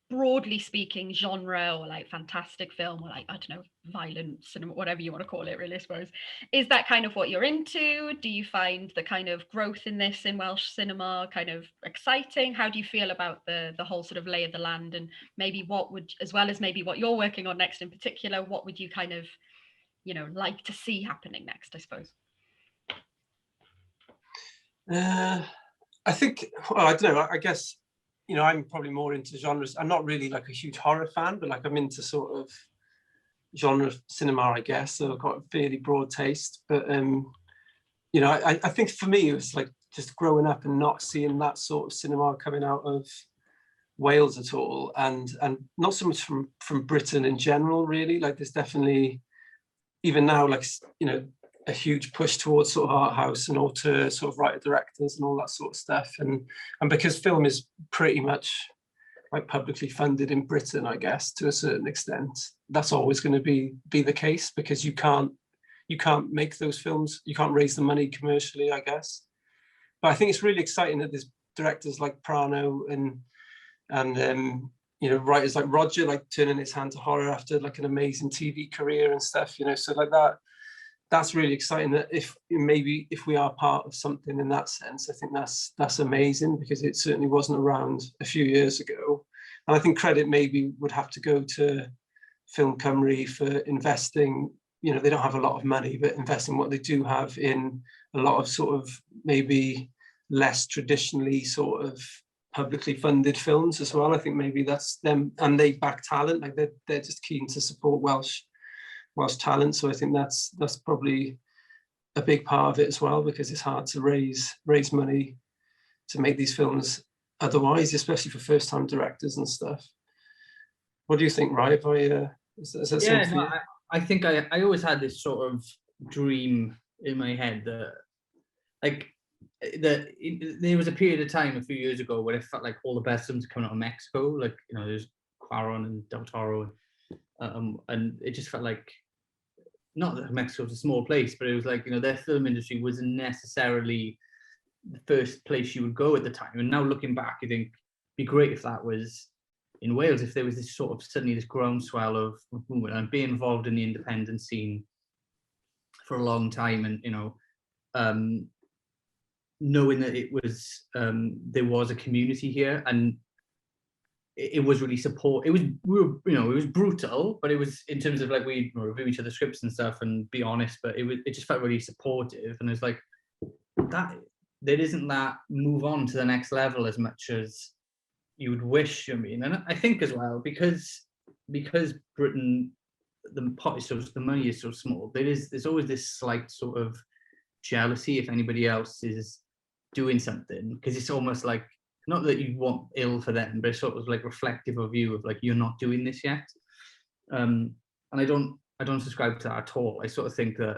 broadly speaking genre, or like fantastic film, or like, I don't know, violent cinema, whatever you want to call it really, I suppose, is that kind of what you're into? Do you find the kind of growth in this in Welsh cinema kind of exciting? How do you feel about the whole sort of lay of the land, and maybe what would, as well as maybe what you're working on next in particular, what would you kind of, you know, like to see happening next, I suppose? I think, well, I don't know, I guess, you know, I'm probably more into genres. I'm not really like a huge horror fan, but like I'm into sort of genre cinema, I guess. So I've got a fairly broad taste. But you know, I think for me it was like just growing up and not seeing that sort of cinema coming out of Wales at all, and not so much from Britain in general, really. Like there's definitely, even now, like, you know, a huge push towards sort of art house and auteur sort of writer directors and all that sort of stuff. And because film is pretty much like publicly funded in Britain, I guess, to a certain extent, that's always going to be the case, because you can't make those films, you can't raise the money commercially, I guess. But I think it's really exciting that there's directors like Prano and you know, writers like Roger, like turning his hand to horror after like an amazing TV career and stuff, you know. So like that's really exciting, that if we are part of something in that sense. I think that's amazing, because it certainly wasn't around a few years ago. And I think credit maybe would have to go to Film Cymru for investing, you know, they don't have a lot of money, but investing what they do have in a lot of sort of maybe less traditionally sort of publicly funded films as well. I think maybe that's them, and they back talent, like they're just keen to support Welsh talent. So I think that's probably a big part of it as well, because it's hard to raise money to make these films otherwise, especially for first-time directors and stuff. What do you think, Ryan? Is that Yeah, for no, you? I think I always had this sort of dream in my head that, like, there was a period of time a few years ago where it felt like all the best films are coming out of Mexico. Like, you know, there's Cuarón and Del Toro, and it just felt like, not that Mexico's a small place, but it was like, you know, their film industry wasn't necessarily the first place you would go at the time. And now looking back, you think it'd be great if that was in Wales, if there was this sort of suddenly this groundswell of movement, and being involved in the independent scene for a long time, and, you know, knowing that it was there was a community here, and it was really support. It was, you know, it was brutal, but it was, in terms of like, we review each other's scripts and stuff and be honest, but it just felt really supportive. And it's like that, there isn't that move on to the next level as much as you would wish. I mean, and I think as well, because Britain, the pot is so, the money is so small, there's always this slight sort of jealousy if anybody else is doing something, because it's almost like, not that you want ill for them, but it's sort of like reflective of you, of like, you're not doing this yet. And I don't subscribe to that at all. I sort of think that,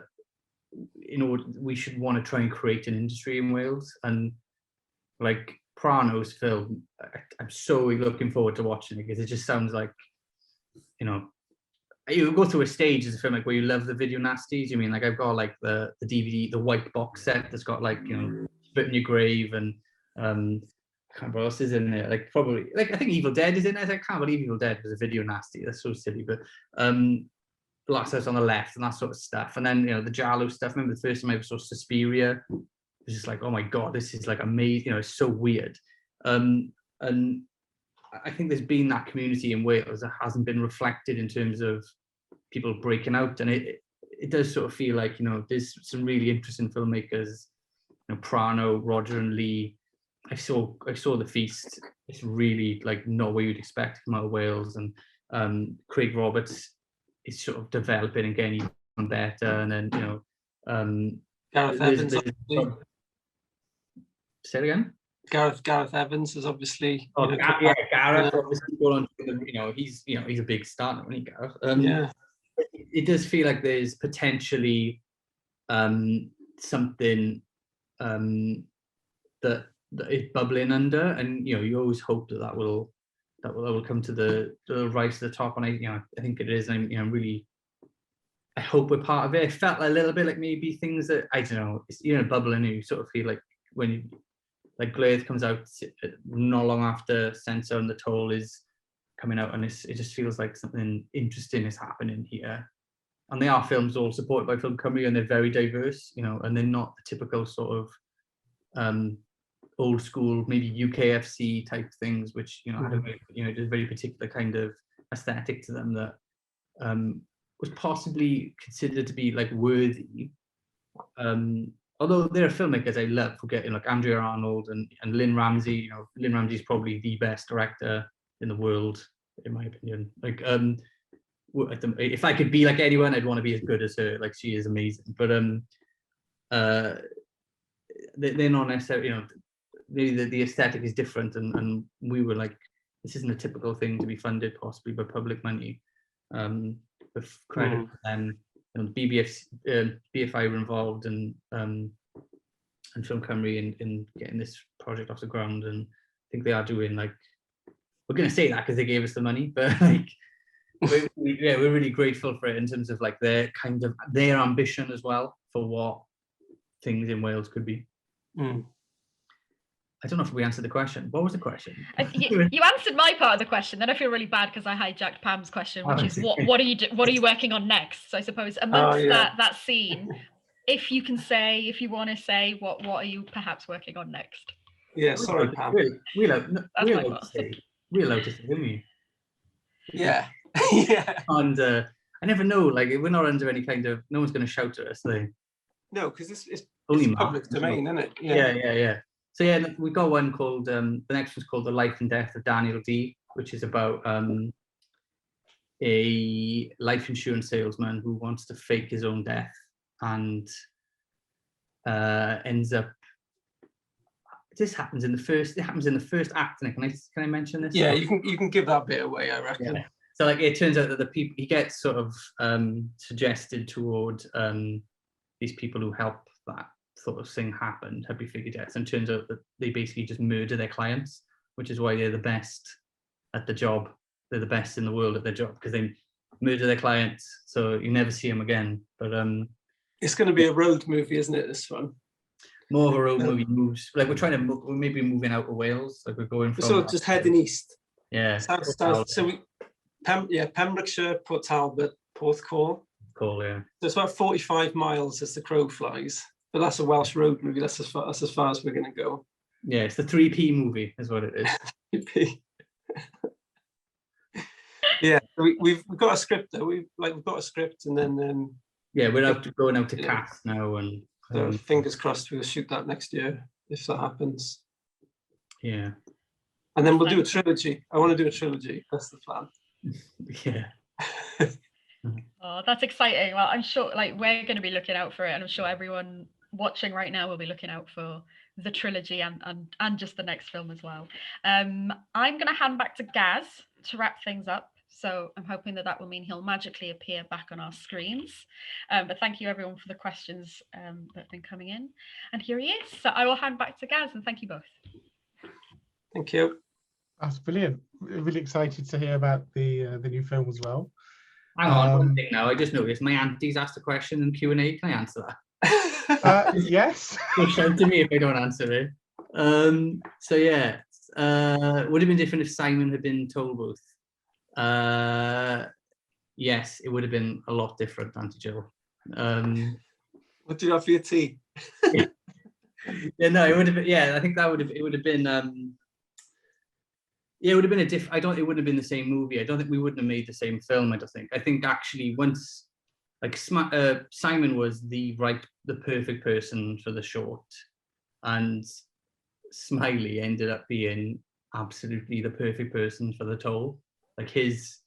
you know, we should want to try and create an industry in Wales. And like Prano's film, I'm so looking forward to watching it, because it just sounds like, you know, you go through a stage as a film like where you love the video nasties. You mean, like, I've got like the DVD, the white box set that's got like, you know, Spit in Your Grave, and I can't remember what else is in there. Like, probably, like, I think Evil Dead is in there. I can't believe Evil Dead was a video nasty. That's so silly. But Last House on the Left and that sort of stuff. And then, you know, the Giallo stuff. I remember the first time I ever saw Suspiria. It was just like, oh my God, this is like amazing. You know, it's so weird. And I think there's been that community in Wales that hasn't been reflected in terms of people breaking out. And it does sort of feel like, you know, there's some really interesting filmmakers, you know, Prano, Roger and Lee. I saw The Feast. It's really like not what you'd expect to come out of Wales. And Craig Roberts is sort of developing and getting even better. And then, you know, Gareth Evans. Say it again. Gareth Evans is obviously. Oh, yeah, Gareth. Obviously, you know, he's a big star, isn't he, Gareth? Yeah. It does feel like there's potentially something that is bubbling under, and, you know, you always hope that will come to the rise to the top. And I think it is. And I'm really, I hope we're part of it. It felt a little bit like maybe things that, I don't know, it's, you know, bubbling, and you sort of feel like when you, like Glyth comes out not long after Censor and the Toll is coming out, and it just feels like something interesting is happening here. And they are films all supported by Film Cymru, and they're very diverse, you know, and they're not the typical sort of old school, maybe UKFC type things, which, you know, had a very, you know, just a very particular kind of aesthetic to them that was possibly considered to be like worthy. Although there are filmmakers I love, forgetting like Andrea Arnold and Lynn Ramsey. You know, Lynn Ramsey is probably the best director in the world, in my opinion. Like, if I could be like anyone, I'd want to be as good as her. Like, she is amazing. But they're not necessarily, you know, the aesthetic is different, and we were like, this isn't a typical thing to be funded possibly by public money. With credit to them, you know, BFI were involved, and Film Cymru in getting this project off the ground, and I think they are doing, like, we're going to say that because they gave us the money, but like we're really grateful for it in terms of like their ambition as well for what things in Wales could be. I don't know if we answered the question. What was the question? You answered my part of the question. Then I feel really bad because I hijacked Pam's question, which is what are you working on next? So I suppose amongst that scene, if you want to say what are you perhaps working on next? Yeah, sorry, Pam. We're allowed to say, didn't we? Yeah. Yeah. And I never know, like, we're not under any kind of, no one's going to shout at us. No, because it's only public domain, isn't it? Yeah. So yeah, we got one called, the next one's called The Life and Death of Daniel D, which is about a life insurance salesman who wants to fake his own death and ends up, it happens in the first act. And can I mention this? Yeah, you can give that bit away, I reckon. Yeah. So like, it turns out that the people, he gets sort of suggested toward these people who help that sort of thing happen, happy figure deaths, and turns out that they basically just murder their clients, which is why they're the best at the job. They're the best in the world at their job, because they murder their clients, so you never see them again. But it's going to be a road movie, isn't it, this one? More of a road movie. Moves like we're maybe moving out of Wales, like we're going from sort of just heading east. Yeah. South. So Pembrokeshire, Port Talbot, Porthcawl. Cool, yeah. So it's about 45 miles as the crow flies. But that's a Welsh road movie. That's as far as we're going to go. Yeah, it's the 3P movie, is what it is. 3P. Yeah, we've got a script though. We've got a script, and then yeah, we're going out to cast now, and so fingers crossed we'll shoot that next year if that happens. Yeah, and then we'll do a trilogy. I want to do a trilogy. That's the plan. Yeah. Oh, that's exciting. Well, I'm sure like we're going to be looking out for it, and I'm sure everyone watching right now will be looking out for the trilogy and just the next film as well. I'm going to hand back to Gaz to wrap things up. So I'm hoping that will mean he'll magically appear back on our screens. But thank you everyone for the questions that have been coming in. And here he is. So I will hand back to Gaz, and thank you both. Thank you. That's brilliant. Really excited to hear about the new film as well. Hang on, one thing now. I just noticed my auntie's asked a question in Q&A. Can I answer that? Yes. She'll shout to me if I don't answer it. So yeah, would have been different if Simon had been toll booth. Yes, it would have been a lot different, Auntie Jill. What do you have for your tea? Yeah, no, it would have been. Yeah, I think it would have been. Yeah, it would have been it wouldn't have been the same movie. I don't think we wouldn't have made the same film. I think actually once, like, Simon was the perfect person for the short, and Smiley ended up being absolutely the perfect person for the toll. Like it's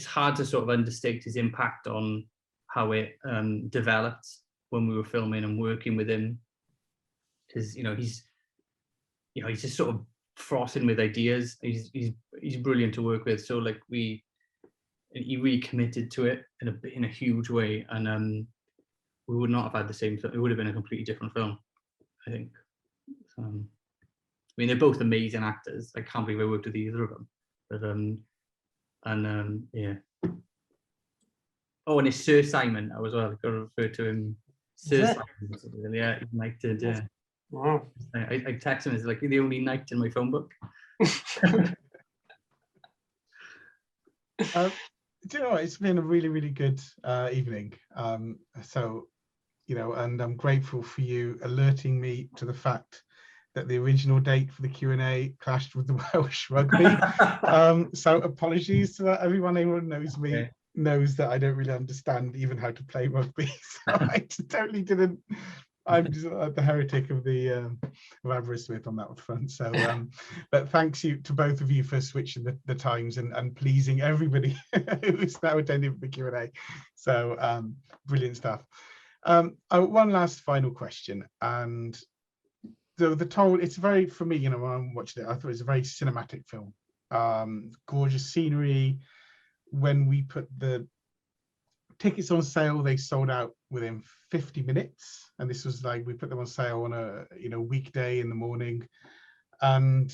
hard to sort of understate his impact on how it developed when we were filming and working with him, because he's just sort of frothing with ideas. He's brilliant to work with. So like he really committed to it in a huge way, and we would not have had the same film. It would have been a completely different film, I think. I mean, they're both amazing actors. I can't believe I worked with either of them. But yeah. Oh, and it's Sir Simon as well. I've got to refer to him, Sir Simon. Yeah, he might did. Yeah. Wow. I text him, it's like the only night in my phone book. Do you know what? It's been a really, really good evening. So, you know, and I'm grateful for you alerting me to the fact that the original date for the Q&A clashed with the Welsh rugby. So apologies to that. Anyone knows me. Okay. Knows that I don't really understand even how to play rugby. So I totally didn't. I'm just the heretic of the of Aberystwyth on that front. So, but thanks you to both of you for switching the times and pleasing everybody who's now attending the Q&A. So brilliant stuff. One last final question, and the toll. It's very, for me, you know, when I'm watching it, I thought it was a very cinematic film. Gorgeous scenery. When we put the tickets on sale, they sold out within 50 minutes, and this was like we put them on sale on a weekday in the morning, and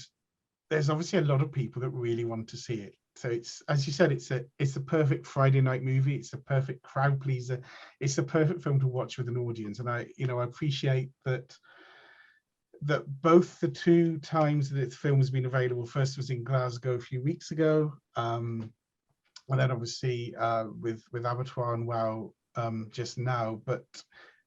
there's obviously a lot of people that really want to see it. So it's, as you said, it's a perfect Friday night movie. It's a perfect crowd pleaser. It's a perfect film to watch with an audience, and I appreciate that both the two times that the film has been available, first was in Glasgow a few weeks ago, and then obviously with Abertoir and Wow just now. But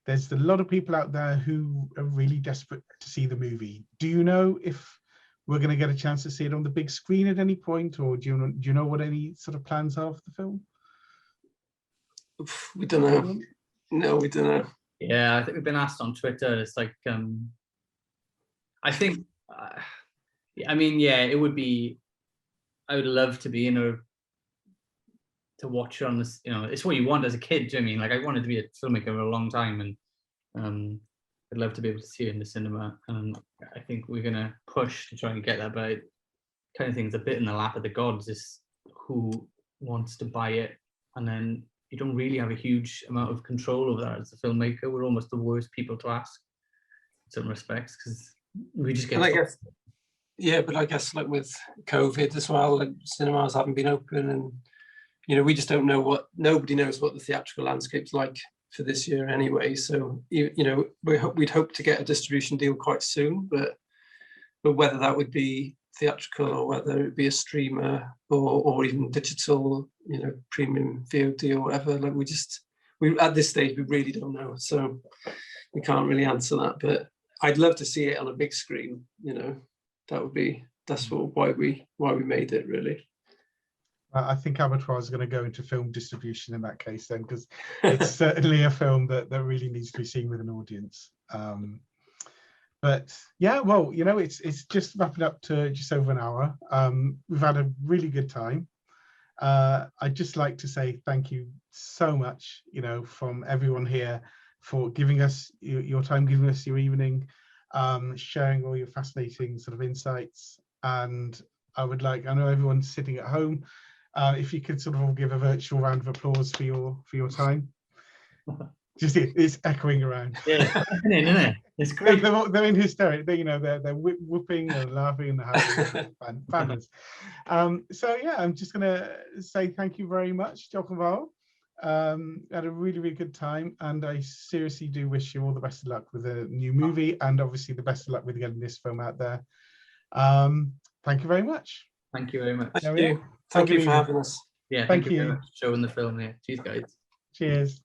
there's a lot of people out there who are really desperate to see the movie. Do you know if we're going to get a chance to see it on the big screen at any point, or do you know what any sort of plans are for the film? We don't know. No, we don't know. Yeah, I think we've been asked on Twitter. It's like, I think, I mean, yeah, it would be. I would love to be to watch it on this. You know, it's what you want as a kid. Do you know what I mean? Like, I wanted to be a filmmaker for a long time, and I'd love to be able to see it in the cinema. And I think we're gonna push to try and get that. But it kind of thing is a bit in the lap of the gods. Is who wants to buy it, and then you don't really have a huge amount of control over that as a filmmaker. We're almost the worst people to ask in some respects, because we just get. Yeah, but I guess like with COVID as well, like cinemas haven't been open, and we just don't know nobody knows what the theatrical landscape's like for this year anyway. So we'd hope to get a distribution deal quite soon, but whether that would be theatrical or whether it be a streamer or even digital, premium VOD or whatever, like we at this stage we really don't know. So we can't really answer that. But I'd love to see it on a big screen. That's why we made it, really. I think Abertoir is going to go into film distribution in that case then, because it's certainly a film that really needs to be seen with an audience. But yeah, well, it's just wrapping up to just over an hour. We've had a really good time. I'd just like to say thank you so much, from everyone here for giving us your time, giving us your evening, sharing all your fascinating sort of insights. And I know everyone's sitting at home. If you could sort of all give a virtual round of applause for your time. Just it's echoing around. Yeah, it's happening, isn't it? It's great. They're in hysterics. They're whooping and laughing and having fabulous. So yeah, I'm just gonna say thank you very much, Jochen. Had a really, really good time, and I seriously do wish you all the best of luck with the new movie, and obviously the best of luck with getting this film out there. Thank you very much. Thank you very much. Thank you for having us. Yeah, thank you very much for showing the film here. Cheers, guys. Cheers.